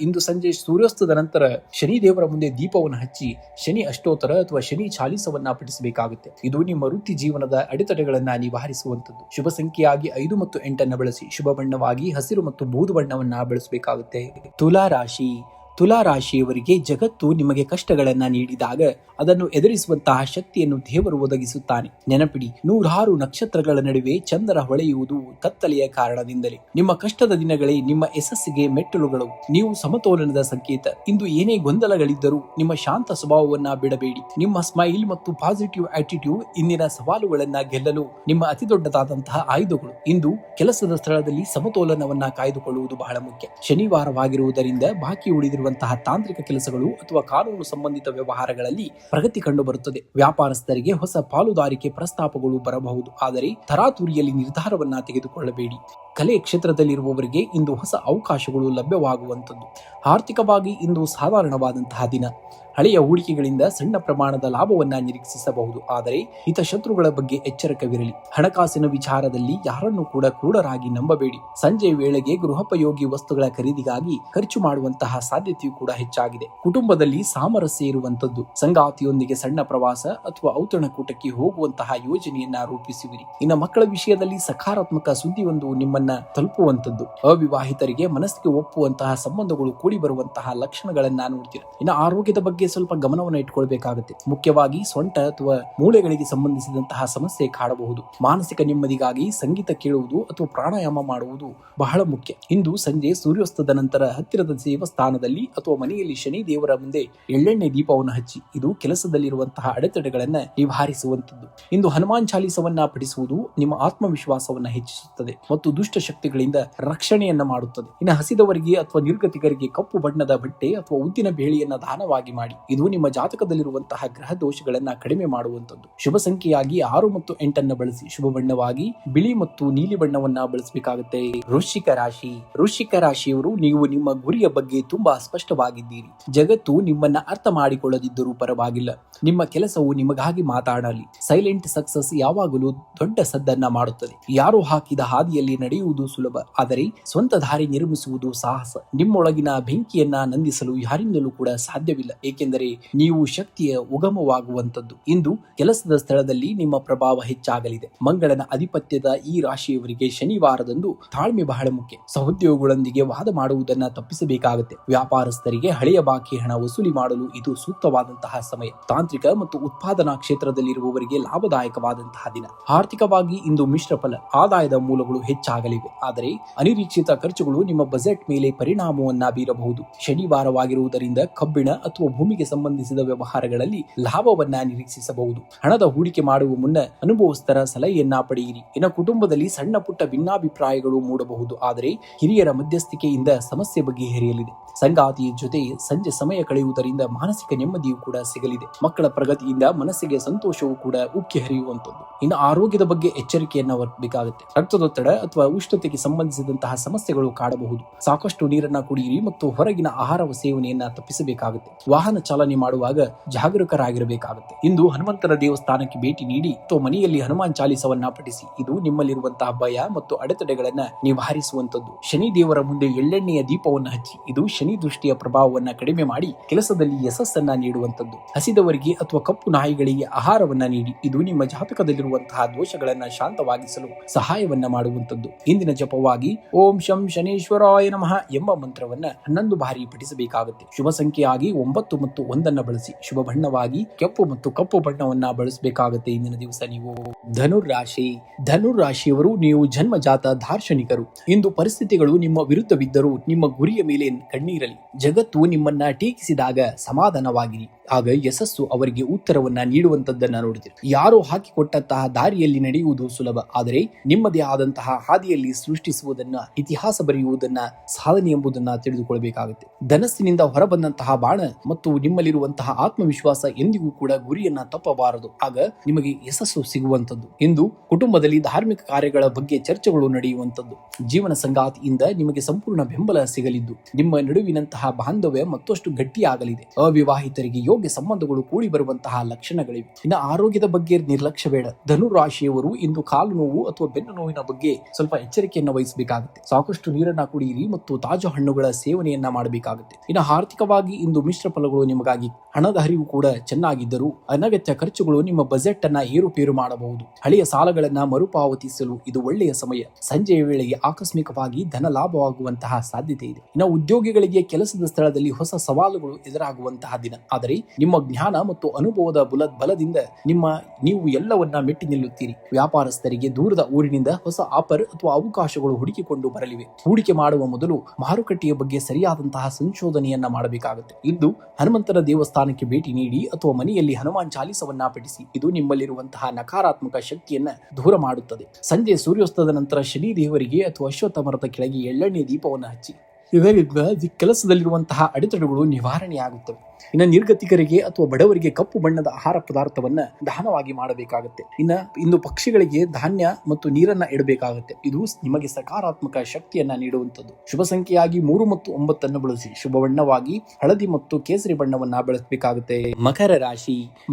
ಇಂದು ಸಂಜೆ ಸೂರ್ಯಾಸ್ತದ ನಂತರ ಶನಿ ದೇವರ ಮುಂದೆ ದೀಪವನ್ನು ಹಚ್ಚಿ ಶನಿ ಅಷ್ಟೋತ್ತರ ಅಥವಾ ಶನಿ ಚಾಲಿಸವನ್ನ ಪಠಿಸಬೇಕಾಗುತ್ತೆ. ಇದು ನಿಮ್ಮ ವೃತ್ತಿ ಜೀವನದ ಅಡೆತಡೆಗಳನ್ನ ನಿವಾರಿಸುವಂತದ್ದು. ಶುಭ ಸಂಖ್ಯೆಯಾಗಿ 5 ಮತ್ತು 8 ಬಳಸಿ. ಶುಭ ಬಣ್ಣವಾಗಿ ಹಸಿರು ಮತ್ತು ಬೂದು ಬಣ್ಣವನ್ನ ಬಳಸಬೇಕಾಗುತ್ತೆ. ತುಲಾ ರಾಶಿಯವರಿಗೆ ಜಗತ್ತು ನಿಮಗೆ ಕಷ್ಟಗಳನ್ನ ನೀಡಿದಾಗ ಅದನ್ನು ಎದುರಿಸುವಂತಹ ಶಕ್ತಿಯನ್ನು ದೇವರು ಒದಗಿಸುತ್ತಾನೆ. ನೆನಪಿಡಿ, 106 ನಕ್ಷತ್ರಗಳ ನಡುವೆ ಚಂದ್ರ ಹೊಳೆಯುವುದು ಕತ್ತಲೆಯ ಕಾರಣದಿಂದಲೇ. ನಿಮ್ಮ ಕಷ್ಟದ ದಿನಗಳೇ ನಿಮ್ಮ ಯಶಸ್ಸಿಗೆ ಮೆಟ್ಟಲುಗಳು. ನೀವು ಸಮತೋಲನದ ಸಂಕೇತ. ಇಂದು ಏನೇ ಗೊಂದಲಗಳಿದ್ದರೂ ನಿಮ್ಮ ಶಾಂತ ಸ್ವಭಾವವನ್ನ ಬಿಡಬೇಡಿ. ನಿಮ್ಮ ಸ್ಮೈಲ್ ಮತ್ತು ಪಾಸಿಟಿವ್ ಆಟಿಟ್ಯೂಡ್ ಇಂದಿನ ಸವಾಲುಗಳನ್ನ ಗೆಲ್ಲಲು ನಿಮ್ಮ ಅತಿ ದೊಡ್ಡದಾದಂತಹ ಆಯುಧಗಳು. ಇಂದು ಕೆಲಸದ ಸ್ಥಳದಲ್ಲಿ ಸಮತೋಲನವನ್ನ ಕಾಯ್ದುಕೊಳ್ಳುವುದು ಬಹಳ ಮುಖ್ಯ. ಶನಿವಾರವಾಗಿರುವುದರಿಂದ ಬಾಕಿ ಉಳಿದಿರುವಂತಹ ತಾಂತ್ರಿಕ ಕೆಲಸಗಳು ಅಥವಾ ಕಾನೂನು ಸಂಬಂಧಿತ ವ್ಯವಹಾರಗಳಲ್ಲಿ ಪ್ರಗತಿ ಕಂಡು ಬರುತ್ತದೆ. ವ್ಯಾಪಾರಸ್ಥರಿಗೆ ಹೊಸ ಪಾಲುದಾರಿಕೆ ಪ್ರಸ್ತಾಪಗಳು ಬರಬಹುದು. ಆದರೆ ತರಾತುರಿಯಲ್ಲಿ ನಿರ್ಧಾರವನ್ನ ತೆಗೆದುಕೊಳ್ಳಬೇಡಿ. ಕಲೆ ಕ್ಷೇತ್ರದಲ್ಲಿರುವವರಿಗೆ ಇಂದು ಹೊಸ ಅವಕಾಶಗಳು ಲಭ್ಯವಾಗುವಂಥದ್ದು. ಆರ್ಥಿಕವಾಗಿ ಇಂದು ಸಾಧಾರಣವಾದಂತಹ ದಿನ. ಹಳೆಯ ಹೂಡಿಕೆಗಳಿಂದ ಸಣ್ಣ ಪ್ರಮಾಣದ ಲಾಭವನ್ನ ನಿರೀಕ್ಷಿಸಬಹುದು. ಆದರೆ ಹಿತಶತ್ರುಗಳ ಬಗ್ಗೆ ಎಚ್ಚರಿಕವಿರಲಿ. ಹಣಕಾಸಿನ ವಿಚಾರದಲ್ಲಿ ಯಾರನ್ನೂ ಕೂಡ ಕ್ರೂಢರಾಗಿ ನಂಬಬೇಡಿ. ಸಂಜೆಯ ವೇಳೆಗೆ ಗೃಹೋಪಯೋಗಿ ವಸ್ತುಗಳ ಖರೀದಿಗಾಗಿ ಖರ್ಚು ಮಾಡುವಂತಹ ಸಾಧ್ಯತೆಯೂ ಕೂಡ ಹೆಚ್ಚಾಗಿದೆ. ಕುಟುಂಬದಲ್ಲಿ ಸಾಮರಸ್ಯ ಇರುವಂತದ್ದು. ಸಂಗಾತಿಯೊಂದಿಗೆ ಸಣ್ಣ ಪ್ರವಾಸ ಅಥವಾ ಔತಣಕೂಟಕ್ಕೆ ಹೋಗುವಂತಹ ಯೋಜನೆಯನ್ನ ರೂಪಿಸುವಿರಿ. ಇನ್ನು ಮಕ್ಕಳ ವಿಷಯದಲ್ಲಿ ಸಕಾರಾತ್ಮಕ ಸುದ್ದಿಯೊಂದು ನಿಮ್ಮನ್ನ ತಲುಪುವಂತದ್ದು. ಅವಿವಾಹಿತರಿಗೆ ಮನಸ್ಸಿಗೆ ಒಪ್ಪುವಂತಹ ಸಂಬಂಧಗಳು ಕೂಡಿ ಬರುವಂತಹ ಲಕ್ಷಣಗಳನ್ನ ನೋಡ್ತೀರಾ. ಇನ್ನು ಆರೋಗ್ಯದ ಬಗ್ಗೆ ಸ್ವಲ್ಪ ಗಮನವನ್ನು ಇಟ್ಕೊಳ್ಬೇಕಾಗುತ್ತೆ. ಮುಖ್ಯವಾಗಿ ಸೊಂಟ ಅಥವಾ ಮೂಳೆಗಳಿಗೆ ಸಂಬಂಧಿಸಿದಂತಹ ಸಮಸ್ಯೆ ಕಾಡಬಹುದು. ಮಾನಸಿಕ ನೆಮ್ಮದಿಗಾಗಿ ಸಂಗೀತ ಕೇಳುವುದು ಅಥವಾ ಪ್ರಾಣಾಯಾಮ ಮಾಡುವುದು ಬಹಳ ಮುಖ್ಯ. ಇಂದು ಸಂಜೆ ಸೂರ್ಯಾಸ್ತದ ನಂತರ ಹತ್ತಿರದ ದೇವಸ್ಥಾನದಲ್ಲಿ ಅಥವಾ ಮನೆಯಲ್ಲಿ ಶನಿ ದೇವರ ಮುಂದೆ ಎಳ್ಳೆಣ್ಣೆ ದೀಪವನ್ನು ಹಚ್ಚಿ. ಇದು ಕೆಲಸದಲ್ಲಿರುವಂತಹ ಅಡೆತಡೆಗಳನ್ನ ನಿವಾರಿಸುವಂತದ್ದು. ಇಂದು ಹನುಮಾನ್ ಚಾಲಿಸವನ್ನ ಪಠಿಸುವುದು ನಿಮ್ಮ ಆತ್ಮವಿಶ್ವಾಸವನ್ನ ಹೆಚ್ಚಿಸುತ್ತದೆ ಮತ್ತು ದುಷ್ಟ ಶಕ್ತಿಗಳಿಂದ ರಕ್ಷಣೆಯನ್ನ ಮಾಡುತ್ತದೆ. ಇನ್ನು ಹಸಿದವರಿಗೆ ಅಥವಾ ನಿರ್ಗತಿಕರಿಗೆ ಕಪ್ಪು ಬಣ್ಣದ ಬಟ್ಟೆ ಅಥವಾ ಉದ್ದಿನ ಬೇಳೆಯನ್ನ ದಾನವಾಗಿ ಮಾಡಿ. ಇದು ನಿಮ್ಮ ಜಾತಕದಲ್ಲಿರುವಂತಹ ಗ್ರಹ ದೋಷಗಳನ್ನ ಕಡಿಮೆ ಮಾಡುವಂತದ್ದು. ಶುಭ ಸಂಖ್ಯೆಯಾಗಿ 6 ಮತ್ತು 8 ಬಳಸಿ. ಶುಭ ಬಣ್ಣವಾಗಿ ಬಿಳಿ ಮತ್ತು ನೀಲಿ ಬಣ್ಣವನ್ನ ಬಳಸಬೇಕಾಗುತ್ತೆ. ವೃಶ್ಚಿಕ ರಾಶಿಯವರು ನೀವು ನಿಮ್ಮ ಗುರಿಯ ಬಗ್ಗೆ ತುಂಬಾ ಸ್ಪಷ್ಟವಾಗಿದ್ದೀರಿ. ಜಗತ್ತು ನಿಮ್ಮನ್ನ ಅರ್ಥ ಮಾಡಿಕೊಳ್ಳದಿದ್ದರೂ ಪರವಾಗಿಲ್ಲ. ನಿಮ್ಮ ಕೆಲಸವು ನಿಮಗಾಗಿ ಮಾತಾಡಲಿ. ಸೈಲೆಂಟ್ ಸಕ್ಸಸ್ ಯಾವಾಗಲೂ ದೊಡ್ಡ ಸದ್ದನ್ನ ಮಾಡುತ್ತದೆ. ಯಾರು ಹಾಕಿದ ಹಾದಿಯಲ್ಲಿ ನಡೆಯುವುದು ಸುಲಭ, ಆದರೆ ಸ್ವಂತ ದಾರಿ ನಿರ್ಮಿಸುವುದು ಸಾಹಸ. ನಿಮ್ಮೊಳಗಿನ ಬೆಂಕಿಯನ್ನ ನಂದಿಸಲು ಯಾರಿಂದಲೂ ಕೂಡ ಸಾಧ್ಯವಿಲ್ಲ. ಏಕೆಂದರೆ ನೀವು ಶಕ್ತಿಯ ಉಗಮವಾಗುವಂತದ್ದು. ಇಂದು ಕೆಲಸದ ಸ್ಥಳದಲ್ಲಿ ನಿಮ್ಮ ಪ್ರಭಾವ ಹೆಚ್ಚಾಗಲಿದೆ. ಮಂಗಳನ ಅಧಿಪತ್ಯದ ಈ ರಾಶಿಯವರಿಗೆ ಶನಿವಾರದಂದು ತಾಳ್ಮೆ ಬಹಳ ಮುಖ್ಯ. ಸಹೋದ್ಯೋಗಿಗಳೊಂದಿಗೆ ವಾದ ಮಾಡುವುದನ್ನ ತಪ್ಪಿಸಬೇಕಾಗುತ್ತೆ. ವ್ಯಾಪಾರ ವ್ಯಾಪಾರಸ್ಥರಿಗೆ ಹಳೆಯ ಬಾಕಿ ಹಣ ವಸೂಲಿ ಮಾಡಲು ಇದು ಸೂಕ್ತವಾದಂತಹ ಸಮಯ. ತಾಂತ್ರಿಕ ಮತ್ತು ಉತ್ಪಾದನಾ ಕ್ಷೇತ್ರದಲ್ಲಿರುವವರಿಗೆ ಲಾಭದಾಯಕವಾದಂತಹ ದಿನ. ಆರ್ಥಿಕವಾಗಿ ಇಂದು ಮಿಶ್ರ ಫಲ. ಆದಾಯದ ಮೂಲಗಳು ಹೆಚ್ಚಾಗಲಿವೆ, ಆದರೆ ಅನಿರೀಕ್ಷಿತ ಖರ್ಚುಗಳು ನಿಮ್ಮ ಬಜೆಟ್ ಮೇಲೆ ಪರಿಣಾಮವನ್ನ ಬೀರಬಹುದು. ಶನಿವಾರವಾಗಿರುವುದರಿಂದ ಕಬ್ಬಿಣ ಅಥವಾ ಭೂಮಿಗೆ ಸಂಬಂಧಿಸಿದ ವ್ಯವಹಾರಗಳಲ್ಲಿ ಲಾಭವನ್ನ ನಿರೀಕ್ಷಿಸಬಹುದು. ಹಣದ ಹೂಡಿಕೆ ಮಾಡುವ ಮುನ್ನ ಅನುಭವಸ್ಥರ ಸಲಹೆಯನ್ನ ಪಡೆಯಿರಿ. ಇನ್ನು ಕುಟುಂಬದಲ್ಲಿ ಸಣ್ಣ ಪುಟ್ಟ ಭಿನ್ನಾಭಿಪ್ರಾಯಗಳು ಮೂಡಬಹುದು, ಆದರೆ ಹಿರಿಯರ ಮಧ್ಯಸ್ಥಿಕೆಯಿಂದ ಸಮಸ್ಯೆ ಬಗೆಹರಿಯಲಿದೆ. ಸಂಗಾತಿಯ ಜೊತೆ ಸಂಜೆ ಸಮಯ ಕಳೆಯುವುದರಿಂದ ಮಾನಸಿಕ ನೆಮ್ಮದಿಯೂ ಕೂಡ ಸಿಗಲಿದೆ. ಮಕ್ಕಳ ಪ್ರಗತಿಯಿಂದ ಮನಸ್ಸಿಗೆ ಸಂತೋಷವೂ ಕೂಡ ಉಕ್ಕಿ ಹರಿಯುವಂತದ್ದು. ಇನ್ನು ಆರೋಗ್ಯದ ಬಗ್ಗೆ ಎಚ್ಚರಿಕೆಯನ್ನ ವಹಿಸಬೇಕಾಗುತ್ತೆ. ರಕ್ತದೊತ್ತಡ ಅಥವಾ ಉಷ್ಣತೆಗೆ ಸಂಬಂಧಿಸಿದಂತಹ ಸಮಸ್ಯೆಗಳು ಕಾಡಬಹುದು. ಸಾಕಷ್ಟು ನೀರನ್ನ ಕುಡಿಯಿರಿ ಮತ್ತು ಹೊರಗಿನ ಆಹಾರ ಸೇವನೆಯನ್ನ ತಪ್ಪಿಸಬೇಕಾಗುತ್ತೆ. ವಾಹನ ಚಾಲನೆ ಮಾಡುವಾಗ ಜಾಗರೂಕರಾಗಿರಬೇಕಾಗುತ್ತೆ. ಇಂದು ಹನುಮಂತನ ದೇವಸ್ಥಾನಕ್ಕೆ ಭೇಟಿ ನೀಡಿ ಅಥವಾ ಮನೆಯಲ್ಲಿ ಹನುಮಾನ್ ಚಾಲಿಸವನ್ನ ಪಠಿಸಿ. ಇದು ನಿಮ್ಮಲ್ಲಿರುವಂತಹ ಭಯ ಮತ್ತು ಅಡೆತಡೆಗಳನ್ನ ನಿವಾರಿಸುವಂತದ್ದು. ಶನಿ ದೇವರ ಮುಂದೆ ಎಳ್ಳೆಣ್ಣೆಯ ದೀಪವನ್ನು ಹಚ್ಚಿ. ಇದು ಶನಿ ದೃಷ್ಟಿಯ ಪ್ರಭಾವವನ್ನ ಕಡಿಮೆ ಮಾಡಿ ಕೆಲಸದಲ್ಲಿ ಯಶಸ್ಸನ್ನ ನೀಡುವಂತದ್ದು. ಹಸಿದವರಿಗೆ ಅಥವಾ ಕಪ್ಪು ನಾಯಿಗಳಿಗೆ ಆಹಾರವನ್ನ ನೀಡಿ. ಇದು ನಿಮ್ಮ ಜಾತಕದಲ್ಲಿರುವಂತಹ ದೋಷಗಳನ್ನ ಶಾಂತವಾಗಿಸಲು ಸಹಾಯವನ್ನ ಮಾಡುವಂತದ್ದು. ಇಂದಿನ ಜಪವಾಗಿ ಓಂ ಶಂ ಶನೇಶ್ವರಾಯ ನಮಃ ಎಂಬ ಮಂತ್ರವನ್ನ 11 ಬಾರಿ ಪಠಿಸಬೇಕಾಗುತ್ತೆ. ಶುಭ ಸಂಖ್ಯೆಯಾಗಿ 9 ಮತ್ತು 1 ಬಳಸಿ. ಶುಭ ಬಣ್ಣವಾಗಿ ಕೆಂಪು ಮತ್ತು ಕಪ್ಪು ಬಣ್ಣವನ್ನ ಬಳಸಬೇಕಾಗುತ್ತೆ. ಇಂದಿನ ದಿವಸ ನೀವು ಧನುರಾಶಿಯವರು ನೀವು ಜನ್ಮಜಾತ ದಾರ್ಶನಿಕರು. ಇಂದು ಪರಿಸ್ಥಿತಿಗಳು ನಿಮ್ಮ ವಿರುದ್ಧವಿದ್ದರೂ ನಿಮ್ಮ ಗುರಿಯ ಮೇಲೆ ಕಣ್ಣೀರಲಿ. ಜಗತ್ತು ನಿಮ್ಮನ್ನ ಟೀಕಿಸಿದಾಗ ಸಮಾಧಾನವಾಗಿರಿ. ಆಗ ಯಶಸ್ಸು ಅವರಿಗೆ ಉತ್ತರವನ್ನ ನೀಡುವಂತದ್ದನ್ನ ನೋಡುತ್ತೀರಿ. ಯಾರೋ ಹಾಕಿಕೊಟ್ಟಂತಹ ದಾರಿಯಲ್ಲಿ ನಡೆಯುವುದು ಸುಲಭ, ಆದರೆ ನಿಮ್ಮದೇ ಆದಂತಹ ಹಾದಿಯಲ್ಲಿ ಸೃಷ್ಟಿಸುವುದನ್ನ, ಇತಿಹಾಸ ಬರೆಯುವುದನ್ನ ಸಾಧನೆ ಎಂಬುದನ್ನ ತಿಳಿದುಕೊಳ್ಳಬೇಕಾಗುತ್ತೆ. ಧನಸ್ಸಿನಿಂದ ಹೊರಬಂದಂತಹ ಬಾಣ ಮತ್ತು ನಿಮ್ಮಲ್ಲಿರುವಂತಹ ಆತ್ಮವಿಶ್ವಾಸ ಎಂದಿಗೂ ಕೂಡ ಗುರಿಯನ್ನ ತಪ್ಪಬಾರದು. ಆಗ ನಿಮಗೆ ಯಶಸ್ಸು ಸಿಗುವಂತದ್ದು. ಇಂದು ಕುಟುಂಬದಲ್ಲಿ ಧಾರ್ಮಿಕ ಕಾರ್ಯಗಳ ಬಗ್ಗೆ ಚರ್ಚೆಗಳು ನಡೆಯುವಂತದ್ದು. ಜೀವನ ಸಂಗಾತಿಯಿಂದ ನಿಮಗೆ ಸಂಪೂರ್ಣ ಬೆಂಬಲ ಸಿಗಲಿದ್ದು ನಿಮ್ಮ ನಡುವಿನಂತಹ ಬಾಂಧವ್ಯ ಮತ್ತಷ್ಟು ಗಟ್ಟಿಯಾಗಲಿದೆ. ಅವಿವಾಹಿತರಿಗೆ ಯೋಗ್ಯ ಸಂಬಂಧಗಳು ಕೂಡಿ ಬರುವಂತಹ ಲಕ್ಷಣಗಳಿವೆ. ಇನ್ನು ಆರೋಗ್ಯದ ಬಗ್ಗೆ ನಿರ್ಲಕ್ಷ್ಯ ಬೇಡ. ಧನುರಾಶಿಯವರು ಇಂದು ಕಾಲು ನೋವು ಅಥವಾ ಬೆನ್ನು ನೋವಿನ ಬಗ್ಗೆ ಸ್ವಲ್ಪ ಎಚ್ಚರಿಕೆಯನ್ನು ವಹಿಸಬೇಕಾಗುತ್ತೆ. ಸಾಕಷ್ಟು ನೀರನ್ನ ಕುಡಿಯಿರಿ ಮತ್ತು ತಾಜಾ ಹಣ್ಣುಗಳ ಸೇವನೆಯನ್ನ ಮಾಡಬೇಕಾಗುತ್ತೆ. ಇನ್ನು ಆರ್ಥಿಕವಾಗಿ ಇಂದು ಮಿಶ್ರ ಫಲಗಳು ನಿಮಗಾಗಿ. ಹಣದ ಹರಿವು ಕೂಡ ಚೆನ್ನಾಗಿದ್ದರೂ ಅನಗತ್ಯ ಖರ್ಚುಗಳು ನಿಮ್ಮ ಬಜೆಟ್ ಅನ್ನ ಏರುಪೇರು ಮಾಡಬಹುದು. ಹಳೆಯ ಸಾಲಗಳನ್ನ ಮರುಪಾವತಿಸಲು ಇದು ಒಳ್ಳೆಯ ಸಮಯ. ಸಂಜೆಯ ವೇಳೆಗೆ ಆಕಸ್ಮಿಕವಾಗಿ ಧನ ಲಾಭವಾಗುವಂತಹ ಸಾಧ್ಯತೆ ಇದೆ. ಇನ್ನು ಉದ್ಯೋಗಿಗಳಿಗೆ ಕೆಲಸದ ಸ್ಥಳದಲ್ಲಿ ಹೊಸ ಸವಾಲುಗಳು ಎದುರಾಗುವಂತಹ ದಿನ. ಆದರೆ ನಿಮ್ಮ ಜ್ಞಾನ ಮತ್ತು ಅನುಭವದ ಬಲದಿಂದ ನೀವು ಎಲ್ಲವನ್ನ ಮೆಟ್ಟಿ ನಿಲ್ಲುತ್ತೀರಿ. ವ್ಯಾಪಾರಸ್ಥರಿಗೆ ದೂರದ ಊರಿನಿಂದ ಹೊಸ ಆಫರ್ ಅಥವಾ ಅವಕಾಶಗಳು ಹುಡುಕಿಕೊಂಡು ಬರಲಿವೆ. ಹೂಡಿಕೆ ಮಾಡುವ ಮೊದಲು ಮಾರುಕಟ್ಟೆಯ ಬಗ್ಗೆ ಸರಿಯಾದಂತಹ ಸಂಶೋಧನೆಯನ್ನ ಮಾಡಬೇಕಾಗುತ್ತೆ. ಇಂದು ಹನುಮಂತನ ದೇವಸ್ಥಾನಕ್ಕೆ ಭೇಟಿ ನೀಡಿ ಅಥವಾ ಮನೆಯಲ್ಲಿ ಹನುಮಾನ್ ಚಾಲಿಸವನ್ನ ಪಠಿಸಿ. ಇದು ನಿಮ್ಮಲ್ಲಿರುವಂತಹ ನಕಾರಾತ್ಮಕ ಶಕ್ತಿಯನ್ನ ದೂರ ಮಾಡುತ್ತದೆ. ಸಂಜೆ ಸೂರ್ಯಾಸ್ತದ ನಂತರ ಶನಿ ದೇವರಿಗೆ ಅಥವಾ ಅಶ್ವತ್ಥ ಮರದ ಕೆಳಗೆ ಎಳ್ಳೆಣ್ಣೆ ದೀಪವನ್ನು ಹಚ್ಚಿ. ಇದರಿಂದ ಕೆಲಸದಲ್ಲಿರುವಂತಹ ಅಡೆತಡೆಗಳು ನಿವಾರಣೆಯಾಗುತ್ತವೆ. ಇನ್ನು ನಿರ್ಗತಿಕರಿಗೆ ಅಥವಾ ಬಡವರಿಗೆ ಕಪ್ಪು ಬಣ್ಣದ ಆಹಾರ ಪದಾರ್ಥವನ್ನ ದಾನವಾಗಿ ಮಾಡಬೇಕಾಗುತ್ತೆ. ಇಂದು ಪಕ್ಷಿಗಳಿಗೆ ಧಾನ್ಯ ಮತ್ತು ನೀರನ್ನ ಇಡಬೇಕಾಗುತ್ತೆ. ಇದು ನಿಮಗೆ ಸಕಾರಾತ್ಮಕ ಶಕ್ತಿಯನ್ನ ನೀಡುವಂತದ್ದು. ಶುಭ ಸಂಖ್ಯೆಯಾಗಿ 3 ಮತ್ತು 9 ಬಳಸಿ. ಶುಭ ಬಣ್ಣವಾಗಿ ಹಳದಿ ಮತ್ತು ಕೇಸರಿ ಬಣ್ಣವನ್ನ ಬಳಸಬೇಕಾಗುತ್ತೆ.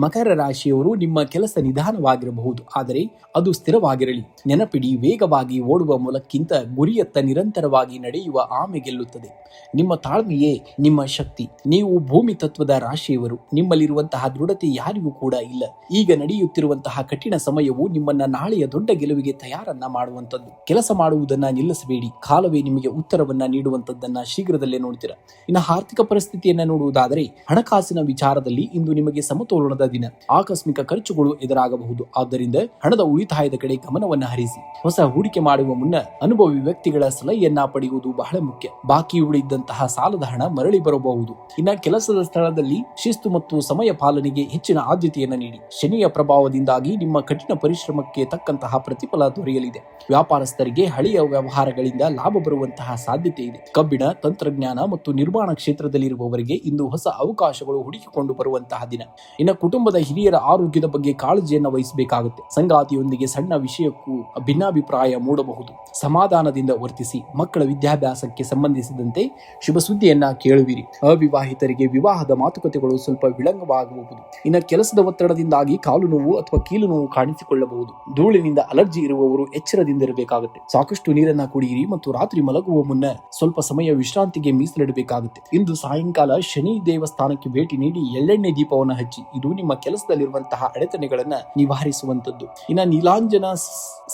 ಮಕರ ರಾಶಿಯವರು ನಿಮ್ಮ ಕೆಲಸ ನಿಧಾನವಾಗಿರಬಹುದು, ಆದರೆ ಅದು ಸ್ಥಿರವಾಗಿರಲಿ. ನೆನಪಿಡಿ, ವೇಗವಾಗಿ ಓಡುವ ಮೂಲಕ್ಕಿಂತ ಗುರಿಯತ್ತ ನಿರಂತರವಾಗಿ ನಡೆಯುವ ಆಮೆ ಗೆಲ್ಲುತ್ತದೆ. ನಿಮ್ಮ ತಾಳ್ಮೆಯೇ ನಿಮ್ಮ ಶಕ್ತಿ. ನೀವು ಭೂಮಿ ತತ್ವದ ರಾಶಿಯವರು. ನಿಮ್ಮಲ್ಲಿರುವಂತಹ ದೃಢತೆ ಯಾರಿಗೂ ಕೂಡ ಇಲ್ಲ. ಈಗ ನಡೆಯುತ್ತಿರುವಂತಹ ಕಠಿಣ ಸಮಯವು ನಿಮ್ಮನ್ನ ನಾಳೆಯ ದೊಡ್ಡ ಗೆಲುವಿಗೆ ತಯಾರನ್ನ ಮಾಡುವಂತದ್ದು. ಕೆಲಸ ಮಾಡುವುದನ್ನ ನಿಲ್ಲಿಸಬೇಡಿ. ಕಾಲವೇ ನಿಮಗೆ ಉತ್ತರವನ್ನ ನೀಡುವಂತದ್ದನ್ನ ಶೀಘ್ರದಲ್ಲೇ ನೋಡ್ತೀರಾ. ಇನ್ನು ಆರ್ಥಿಕ ಪರಿಸ್ಥಿತಿಯನ್ನ ನೋಡುವುದಾದರೆ ಹಣಕಾಸಿನ ವಿಚಾರದಲ್ಲಿ ಇಂದು ನಿಮಗೆ ಸಮತೋಲನದ ದಿನ. ಆಕಸ್ಮಿಕ ಖರ್ಚುಗಳು ಎದುರಾಗಬಹುದು, ಆದ್ದರಿಂದ ಹಣದ ಉಳಿತಾಯದ ಕಡೆ ಗಮನವನ್ನ ಹರಿಸಿ. ಹೊಸ ಹೂಡಿಕೆ ಮಾಡುವ ಮುನ್ನ ಅನುಭವಿ ವ್ಯಕ್ತಿಗಳ ಸಲಹೆಯನ್ನ ಪಡೆಯುವುದು ಬಹಳ ಮುಖ್ಯ. ಬಾಕಿ ಉಳಿದಂತಹ ಸಾಲದ ಹಣ ಮರಳಿ ಬರಬಹುದು. ಇನ್ನು ಕೆಲಸದ ಸ್ಥಳದಲ್ಲಿ ಶಿಸ್ತು ಮತ್ತು ಸಮಯ ಪಾಲನೆಗೆ ಹೆಚ್ಚಿನ ಆದ್ಯತೆಯನ್ನು ನೀಡಿ. ಶನಿಯ ಪ್ರಭಾವದಿಂದಾಗಿ ನಿಮ್ಮ ಕಠಿಣ ಪರಿಶ್ರಮಕ್ಕೆ ತಕ್ಕಂತಹ ಪ್ರತಿಫಲ ದೊರೆಯಲಿದೆ. ವ್ಯಾಪಾರಸ್ಥರಿಗೆ ಹಳೆಯ ವ್ಯವಹಾರಗಳಿಂದ ಲಾಭ ಬರುವಂತಹ ಸಾಧ್ಯತೆ ಇದೆ. ಕಬ್ಬಿಣ, ತಂತ್ರಜ್ಞಾನ ಮತ್ತು ನಿರ್ಮಾಣ ಕ್ಷೇತ್ರದಲ್ಲಿರುವವರಿಗೆ ಇಂದು ಹೊಸ ಅವಕಾಶಗಳು ಹುಡುಕಿಕೊಂಡು ಬರುವಂತಹ ದಿನ. ಇನ್ನು ಕುಟುಂಬದ ಹಿರಿಯರ ಆರೋಗ್ಯದ ಬಗ್ಗೆ ಕಾಳಜಿಯನ್ನು ವಹಿಸಬೇಕಾಗುತ್ತೆ. ಸಂಗಾತಿಯೊಂದಿಗೆ ಸಣ್ಣ ವಿಷಯಕ್ಕೂ ಭಿನ್ನಾಭಿಪ್ರಾಯ ಮೂಡಬಹುದು. ಸಮಾಧಾನದಿಂದ ವರ್ತಿಸಿ. ಮಕ್ಕಳ ವಿದ್ಯಾಭ್ಯಾಸಕ್ಕೆ ಸಂಬಂಧಿಸಿದಂತೆ ಶುಭ ಸುದ್ದಿಯನ್ನ ಕೇಳುವಿರಿ. ಅವಿವಾಹಿತರಿಗೆ ವಿವಾಹದ ಮಾತುಕತೆಗಳು ಸ್ವಲ್ಪ ವಿಳಂಬವಾಗಬಹುದು. ಇನ್ನು ಕೆಲಸದ ಒತ್ತಡದಿಂದಾಗಿ ಕಾಲು ನೋವು ಅಥವಾ ಕೀಲು ನೋವು ಕಾಣಿಸಿಕೊಳ್ಳಬಹುದು. ಧೂಳಿನಿಂದ ಅಲರ್ಜಿ ಇರುವವರು ಎಚ್ಚರದಿಂದಿರಬೇಕಾಗುತ್ತೆ. ಸಾಕಷ್ಟು ನೀರನ್ನ ಕುಡಿಯಿರಿ ಮತ್ತು ರಾತ್ರಿ ಮಲಗುವ ಮುನ್ನ ಸ್ವಲ್ಪ ಸಮಯ ವಿಶ್ರಾಂತಿಗೆ ಮೀಸಲಿಡಬೇಕಾಗುತ್ತೆ. ಇಂದು ಸಾಯಂಕಾಲ ಶನಿ ದೇವಸ್ಥಾನಕ್ಕೆ ಭೇಟಿ ನೀಡಿ ಎಳ್ಳೆಣ್ಣೆ ದೀಪವನ್ನು ಹಚ್ಚಿ. ಇದು ನಿಮ್ಮ ಕೆಲಸದಲ್ಲಿರುವಂತಹ ಅಡೆತಡೆಗಳನ್ನ ನಿವಾರಿಸುವಂತದ್ದು. ಇನ್ನು ನೀಲಾಂಜನ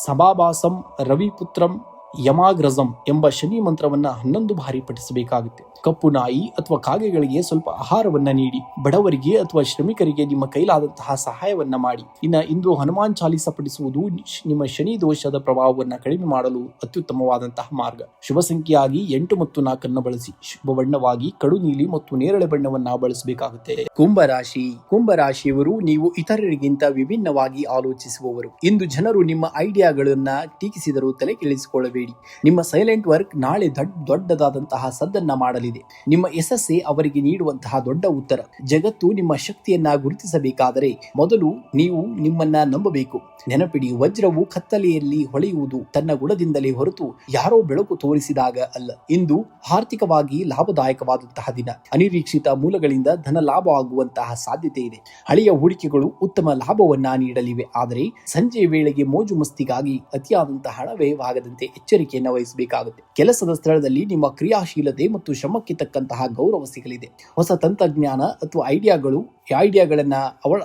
ಸಭಾಭಾಸಂ ರವಿಪುತ್ರಂ ಯಮಾಗ್ರಜಂ ಎಂಬ ಶನಿ ಮಂತ್ರವನ್ನ 11 ಬಾರಿ ಪಠಿಸಬೇಕಾಗುತ್ತೆ. ಕಪ್ಪು ನಾಯಿ ಅಥವಾ ಕಾಗೆಗಳಿಗೆ ಸ್ವಲ್ಪ ಆಹಾರವನ್ನ ನೀಡಿ, ಬಡವರಿಗೆ ಅಥವಾ ಶ್ರಮಿಕರಿಗೆ ನಿಮ್ಮ ಕೈಲಾದಂತಹ ಸಹಾಯವನ್ನ ಮಾಡಿ. ಇಂದು ಹನುಮಾನ್ ಚಾಲಿಸ ಪಠಿಸುವುದು ನಿಮ್ಮ ಶನಿ ದೋಷದ ಪ್ರಭಾವವನ್ನು ಕಡಿಮೆ ಮಾಡಲು ಅತ್ಯುತ್ತಮವಾದಂತಹ ಮಾರ್ಗ. ಶುಭ ಸಂಖ್ಯೆಯಾಗಿ 8 ಮತ್ತು 4 ಬಳಸಿ. ಶುಭ ಬಣ್ಣವಾಗಿ ಕಡು ನೀಲಿ ಮತ್ತು ನೇರಳೆ ಬಣ್ಣವನ್ನ ಬಳಸಬೇಕಾಗುತ್ತೆ. ಕುಂಭರಾಶಿಯವರು ನೀವು ಇತರರಿಗಿಂತ ವಿಭಿನ್ನವಾಗಿ ಆಲೋಚಿಸುವವರು. ಇಂದು ಜನರು ನಿಮ್ಮ ಐಡಿಯಾಗಳನ್ನ ಟೀಕಿಸಿದರೂ ತಲೆ ಕೆಡಿಸಿಕೊಳ್ಳಬೇಡಿ. ನಿಮ್ಮ ಸೈಲೆಂಟ್ ವರ್ಕ್ ನಾಳೆ ದೊಡ್ಡದಾದಂತಹ ಸದ್ದನ್ನ ಮಾಡಲಿದೆ. ನಿಮ್ಮ ಯಶಸ್ಸೇ ಅವರಿಗೆ ನೀಡುವಂತಹ ದೊಡ್ಡ ಉತ್ತರ. ಜಗತ್ತು ನಿಮ್ಮ ಶಕ್ತಿಯನ್ನ ಗುರುತಿಸಬೇಕಾದರೆ ಮೊದಲು ನೀವು ನಿಮ್ಮನ್ನ ನಂಬಬೇಕು. ನೆನಪಿಡಿ, ವಜ್ರವು ಕತ್ತಲೆಯಲ್ಲಿ ಹೊಳೆಯುವುದು ತನ್ನ ಗುಣದಿಂದಲೇ ಹೊರತು ಯಾರೋ ಬೆಳಕು ತೋರಿಸಿದಾಗ ಅಲ್ಲ. ಇಂದು ಆರ್ಥಿಕವಾಗಿ ಲಾಭದಾಯಕವಾದಂತಹ ದಿನ. ಅನಿರೀಕ್ಷಿತ ಮೂಲಗಳಿಂದ ಧನ ಲಾಭ ಆಗುವಂತಹ ಸಾಧ್ಯತೆ ಇದೆ. ಹಳೆಯ ಹೂಡಿಕೆಗಳು ಉತ್ತಮ ಲಾಭವನ್ನ ನೀಡಲಿವೆ. ಆದರೆ ಸಂಜೆಯ ವೇಳೆಗೆ ಮೋಜು ಮಸ್ತಿಗಾಗಿ ಅತಿಯಾದಂತಹ ಹಣ ವ್ಯಯವಾಗದಂತೆ ಎಚ್ಚರಿಕೆಯನ್ನು ವಹಿಸಬೇಕಾಗುತ್ತೆ. ಕೆಲಸದ ಸ್ಥಳದಲ್ಲಿ ನಿಮ್ಮ ಕ್ರಿಯಾಶೀಲತೆ ಮತ್ತು ಶ್ರಮಕ್ಕೆ ತಕ್ಕಂತಹ ಗೌರವ ಸಿಗಲಿದೆ. ಹೊಸ ತಂತ್ರಜ್ಞಾನ ಅಥವಾ ಐಡಿಯಾಗಳನ್ನ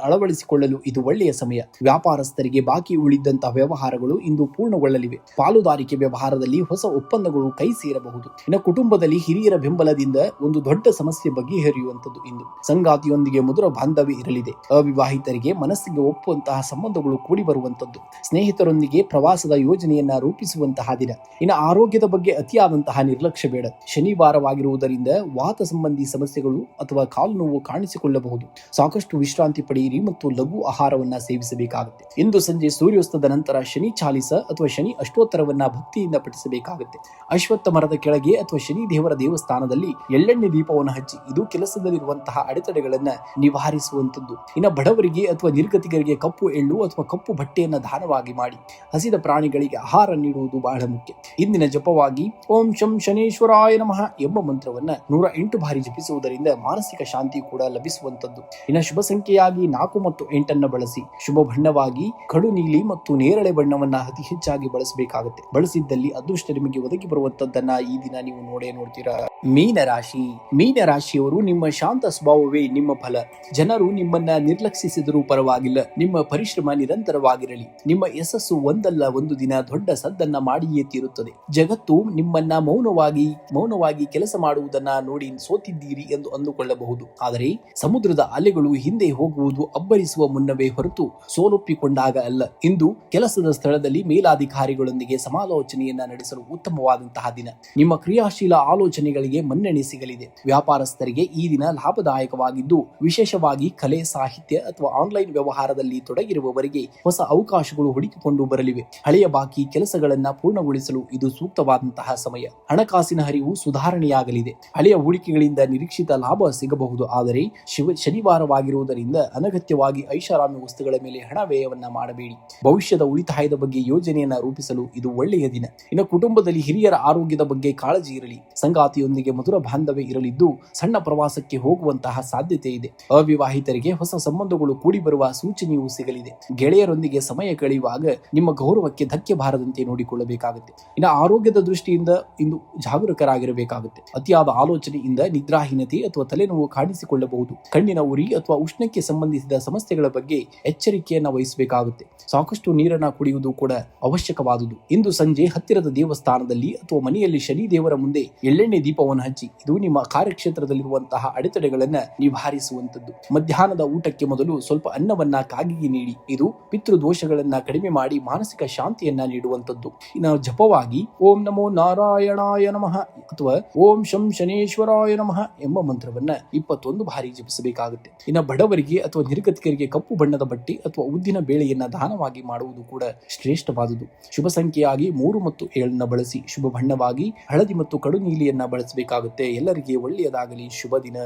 ಅಳವಡಿಸಿಕೊಳ್ಳಲು ಇದು ಒಳ್ಳೆಯ ಸಮಯ. ವ್ಯಾಪಾರಸ್ಥರಿಗೆ ಬಾಕಿ ಉಳಿದಂತಹ ವ್ಯವಹಾರಗಳು ಇಂದು ಪೂರ್ಣಗೊಳ್ಳಲಿವೆ. ಪಾಲುದಾರಿಕೆ ವ್ಯವಹಾರದಲ್ಲಿ ಹೊಸ ಒಪ್ಪಂದಗಳು ಕೈ ಸೇರಬಹುದು. ಇನ್ನು ಕುಟುಂಬದಲ್ಲಿ ಹಿರಿಯರ ಬೆಂಬಲದಿಂದ ಒಂದು ದೊಡ್ಡ ಸಮಸ್ಯೆ ಬಗೆಹರಿಯುವಂತದ್ದು. ಇಂದು ಸಂಗಾತಿಯೊಂದಿಗೆ ಮಧುರ ಬಾಂಧವ್ಯ ಇರಲಿದೆ. ಅವಿವಾಹಿತರಿಗೆ ಮನಸ್ಸಿಗೆ ಒಪ್ಪುವಂತಹ ಸಂಬಂಧಗಳು ಕೂಡಿ ಬರುವಂತದ್ದು. ಸ್ನೇಹಿತರೊಂದಿಗೆ ಪ್ರವಾಸದ ಯೋಜನೆಯನ್ನ ರೂಪಿಸುವಂತಹ ದಿನ. ಇನ್ನು ಆರೋಗ್ಯದ ಬಗ್ಗೆ ಅತಿಯಾದಂತಹ ನಿರ್ಲಕ್ಷ್ಯ ಬೇಡ. ಶನಿವಾರವಾಗಿರುವುದರಿಂದ ವಾತ ಸಂಬಂಧಿ ಸಮಸ್ಯೆಗಳು ಅಥವಾ ಕಾಲು ನೋವು ಕಾಣಿಸಿಕೊಳ್ಳಬಹುದು. ಸಾಕಷ್ಟು ವಿಶ್ರಾಂತಿ ಪಡೆಯಿರಿ ಮತ್ತು ಲಘು ಆಹಾರವನ್ನ ಸೇವಿಸಬೇಕಾಗುತ್ತೆ. ಇಂದು ಸಂಜೆ ಸೂರ್ಯಾಸ್ತದ ನಂತರ ಶನಿ ಚಾಲಿಸ ಅಥವಾ ಶನಿ ಅಷ್ಟೋತ್ತರವನ್ನ ಭಕ್ತಿಯಿಂದ ಪಠಿಸಬೇಕಾಗುತ್ತೆ. ಅಶ್ವತ್ಥ ಮರದ ಕೆಳಗೆ ಅಥವಾ ಶನಿ ದೇವರ ದೇವಸ್ಥಾನದಲ್ಲಿ ಎಳ್ಳೆಣ್ಣೆ ದೀಪವನ್ನು ಹಚ್ಚಿ. ಇದು ಕೆಲಸದಲ್ಲಿರುವಂತಹ ಅಡೆತಡೆಗಳನ್ನ ನಿವಾರಿಸುವಂತದ್ದು. ಇನ್ನು ಬಡವರಿಗೆ ಅಥವಾ ನಿರ್ಗತಿಕರಿಗೆ ಕಪ್ಪು ಎಳ್ಳು ಅಥವಾ ಕಪ್ಪು ಬಟ್ಟೆಯನ್ನ ದಾನವಾಗಿ ಮಾಡಿ. ಹಸಿದ ಪ್ರಾಣಿಗಳಿಗೆ ಆಹಾರ ನೀಡುವುದು ಬಹಳ ಮುಖ್ಯ. ಇಂದಿನ ಜಪವಾಗಿ ಓಂ ಶಂ ಶನೇಶ್ವರಾಯ ನಮಃ ಎಂಬ ಮಂತ್ರವನ್ನ 108 ಬಾರಿ ಜಪಿಸುವುದರಿಂದ ಮಾನಸಿಕ ಶಾಂತಿ ಕೂಡ ಲಭಿಸುವಂತದ್ದು. ಇನ್ನು ಶುಭ ಸಂಖ್ಯೆಯಾಗಿ 4 ಮತ್ತು 8 ಬಳಸಿ. ಶುಭ ಬಣ್ಣವಾಗಿ ಕಡು ನೀಲಿ ಮತ್ತು ನೇರಳೆ ಬಣ್ಣವನ್ನ ಅತಿ ಹೆಚ್ಚಾಗಿ ಬಳಸಬೇಕಾಗುತ್ತೆ. ಬಳಸಿದ್ದಲ್ಲಿ ಅದೃಷ್ಟ ನಿಮಗೆ ಒದಗಿ ಬರುವಂತದ್ದನ್ನ ಈ ದಿನ ನೀವು ನೋಡ್ತೀರಾ. ಮೀನರಾಶಿಯವರು ನಿಮ್ಮ ಶಾಂತ ಸ್ವಭಾವವೇ ನಿಮ್ಮ ಫಲ. ಜನರು ನಿಮ್ಮನ್ನ ನಿರ್ಲಕ್ಷಿಸಿದರೂ ಪರವಾಗಿಲ್ಲ, ನಿಮ್ಮ ಪರಿಶ್ರಮ ನಿರಂತರವಾಗಿರಲಿ. ನಿಮ್ಮ ಯಶಸ್ಸು ಒಂದಲ್ಲ ಒಂದು ದಿನ ದೊಡ್ಡ ಸದ್ದನ್ನ ಮಾಡಿಯೇ ತೀರುತ್ತದೆ. ಜಗತ್ತು ನಿಮ್ಮನ್ನ ಮೌನವಾಗಿ ಕೆಲಸ ಮಾಡುವುದನ್ನ ನೋಡಿ ಸೋತಿದ್ದೀರಿ ಎಂದು ಅಂದುಕೊಳ್ಳಬಹುದು. ಆದರೆ ಸಮುದ್ರದ ಅಲೆಗಳು ಹಿಂದೆ ಹೋಗುವುದು ಅಬ್ಬರಿಸುವ ಮುನ್ನವೇ ಹೊರತು ಸೋಲೊಪ್ಪಿಕೊಂಡಾಗ ಅಲ್ಲ. ಇಂದು ಕೆಲಸದ ಸ್ಥಳದಲ್ಲಿ ಮೇಲಾಧಿಕಾರಿಗಳೊಂದಿಗೆ ಸಮಾಲೋಚನೆಯನ್ನ ನಡೆಸಲು ಉತ್ತಮವಾದಂತಹ ದಿನ. ನಿಮ್ಮ ಕ್ರಿಯಾಶೀಲ ಆಲೋಚನೆಗಳಿಗೆ ಮನ್ನಣೆ ಸಿಗಲಿದೆ. ವ್ಯಾಪಾರಸ್ಥರಿಗೆ ಈ ದಿನ ಲಾಭದಾಯಕವಾಗಿದ್ದು, ವಿಶೇಷವಾಗಿ ಕಲೆ, ಸಾಹಿತ್ಯ ಅಥವಾ ಆನ್ಲೈನ್ ವ್ಯವಹಾರದಲ್ಲಿ ತೊಡಗಿರುವವರಿಗೆ ಹೊಸ ಅವಕಾಶಗಳು ಹುಡುಕಿಕೊಂಡು ಬರಲಿವೆ. ಹಳೆಯ ಬಾಕಿ ಕೆಲಸಗಳನ್ನ ಪೂರ್ಣಗೊಳಿಸಲು ಇದು ಸೂಕ್ತವಾದಂತಹ ಸಮಯ. ಹಣಕಾಸಿನ ಹರಿವು ಸುಧಾರಣೆಯಾಗಲಿದೆ. ಹಳೆಯ ಹೂಡಿಕೆಗಳಿಂದ ನಿರೀಕ್ಷಿತ ಲಾಭ ಸಿಗಬಹುದು. ಆದರೆ ಶನಿವಾರವಾಗಿರುವುದರಿಂದ ಅನಗತ್ಯವಾಗಿ ಐಷಾರಾಮಿ ವಸ್ತುಗಳ ಮೇಲೆ ಹಣ ವ್ಯಯವನ್ನ ಮಾಡಬೇಡಿ. ಭವಿಷ್ಯದ ಉಳಿತಾಯದ ಬಗ್ಗೆ ಯೋಜನೆಯನ್ನ ರೂಪಿಸಲು ಇದು ಒಳ್ಳೆಯ ದಿನ. ಇನ್ನು ಕುಟುಂಬದಲ್ಲಿ ಹಿರಿಯರ ಆರೋಗ್ಯದ ಬಗ್ಗೆ ಕಾಳಜಿ ಇರಲಿ. ಸಂಗಾತಿಯೊಂದಿಗೆ ಮಧುರ ಬಾಂಧವ್ಯ ಇರಲಿದ್ದು ಸಣ್ಣ ಪ್ರವಾಸಕ್ಕೆ ಹೋಗುವಂತಹ ಸಾಧ್ಯತೆ ಇದೆ. ಅವಿವಾಹಿತರಿಗೆ ಹೊಸ ಸಂಬಂಧಗಳು ಕೂಡಿ ಬರುವ ಸೂಚನೆಯೂ ಸಿಗಲಿದೆ. ಗೆಳೆಯರೊಂದಿಗೆ ಸಮಯ ಕಳೆಯುವಾಗ ನಿಮ್ಮ ಗೌರವಕ್ಕೆ ಧಕ್ಕೆ ಬಾರದಂತೆ ನೋಡಿಕೊಳ್ಳಬೇಕಾಗುತ್ತೆ. ಇನ್ನು ಆರೋಗ್ಯದ ದೃಷ್ಟಿಯಿಂದ ಇಂದು ಜಾಗರೂಕರಾಗಿರಬೇಕಾಗುತ್ತೆ. ಅತಿಯಾದ ಆಲೋಚನೆಯಿಂದ ನಿದ್ರಾಹೀನತೆ ಅಥವಾ ತಲೆನೋವು ಕಾಣಿಸಿಕೊಳ್ಳಬಹುದು. ಕಣ್ಣಿನ ಉರಿ ಅಥವಾ ಉಷ್ಣಕ್ಕೆ ಸಂಬಂಧಿಸಿದ ಸಮಸ್ಯೆಗಳ ಬಗ್ಗೆ ಎಚ್ಚರಿಕೆಯನ್ನು ವಹಿಸಬೇಕಾಗುತ್ತೆ. ಸಾಕಷ್ಟು ನೀರನ್ನ ಕುಡಿಯುವುದು ಕೂಡ ಅವಶ್ಯಕವಾದುದು. ಇಂದು ಸಂಜೆ ಹತ್ತಿರದ ದೇವಸ್ಥಾನದಲ್ಲಿ ಅಥವಾ ಮನೆಯಲ್ಲಿ ಶನಿ ದೇವರ ಮುಂದೆ ಎಳ್ಳೆಣ್ಣೆ ದೀಪವನ್ನು ಹಚ್ಚಿ. ಇದು ನಿಮ್ಮ ಕಾರ್ಯಕ್ಷೇತ್ರದಲ್ಲಿರುವಂತಹ ಅಡೆತಡೆಗಳನ್ನ ನಿವಾರಿಸುವಂತದ್ದು. ಮಧ್ಯಾಹ್ನದ ಊಟಕ್ಕೆ ಮೊದಲು ಸ್ವಲ್ಪ ಅನ್ನವನ್ನ ಕಾಗಿಗೆ ನೀಡಿ. ಇದು ಪಿತೃದೋಷಗಳನ್ನ ಕಡಿಮೆ ಮಾಡಿ ಮಾನಸಿಕ ಶಾಂತಿಯನ್ನ ನೀಡುವಂತದ್ದು. ಇನ್ನು ಜಪವಾಗಿ ಓಂ ನಮೋ ನಾರಾಯಣಾಯ ನಮಃ ಅಥವಾ ಓಂ ಶಂ ಶನೇಶ್ವರಾಯ ನಮಃ ಎಂಬ ಮಂತ್ರವನ್ನ 21 ಬಾರಿ ಜಪಿಸಬೇಕಾಗುತ್ತೆ. ಇನ್ನು ಬಡವರಿಗೆ ಅಥವಾ ನಿರ್ಗತಿಕರಿಗೆ ಕಪ್ಪು ಬಣ್ಣದ ಬಟ್ಟೆ ಅಥವಾ ಉದ್ದಿನ ಬೇಳೆಯನ್ನ ದಾನವಾಗಿ ಮಾಡುವುದು ಕೂಡ ಶ್ರೇಷ್ಠವಾದುದು. ಶುಭ ಸಂಖ್ಯೆಯಾಗಿ 3 ಮತ್ತು 7 ಬಳಸಿ. ಶುಭ ಬಣ್ಣವಾಗಿ ಹಳದಿ ಮತ್ತು ಕಡು ನೀಲಿಯನ್ನ ಬಳಸಬೇಕಾಗುತ್ತೆ. ಎಲ್ಲರಿಗೆ ಒಳ್ಳೆಯದಾಗಲಿ. ಶುಭ ದಿನ.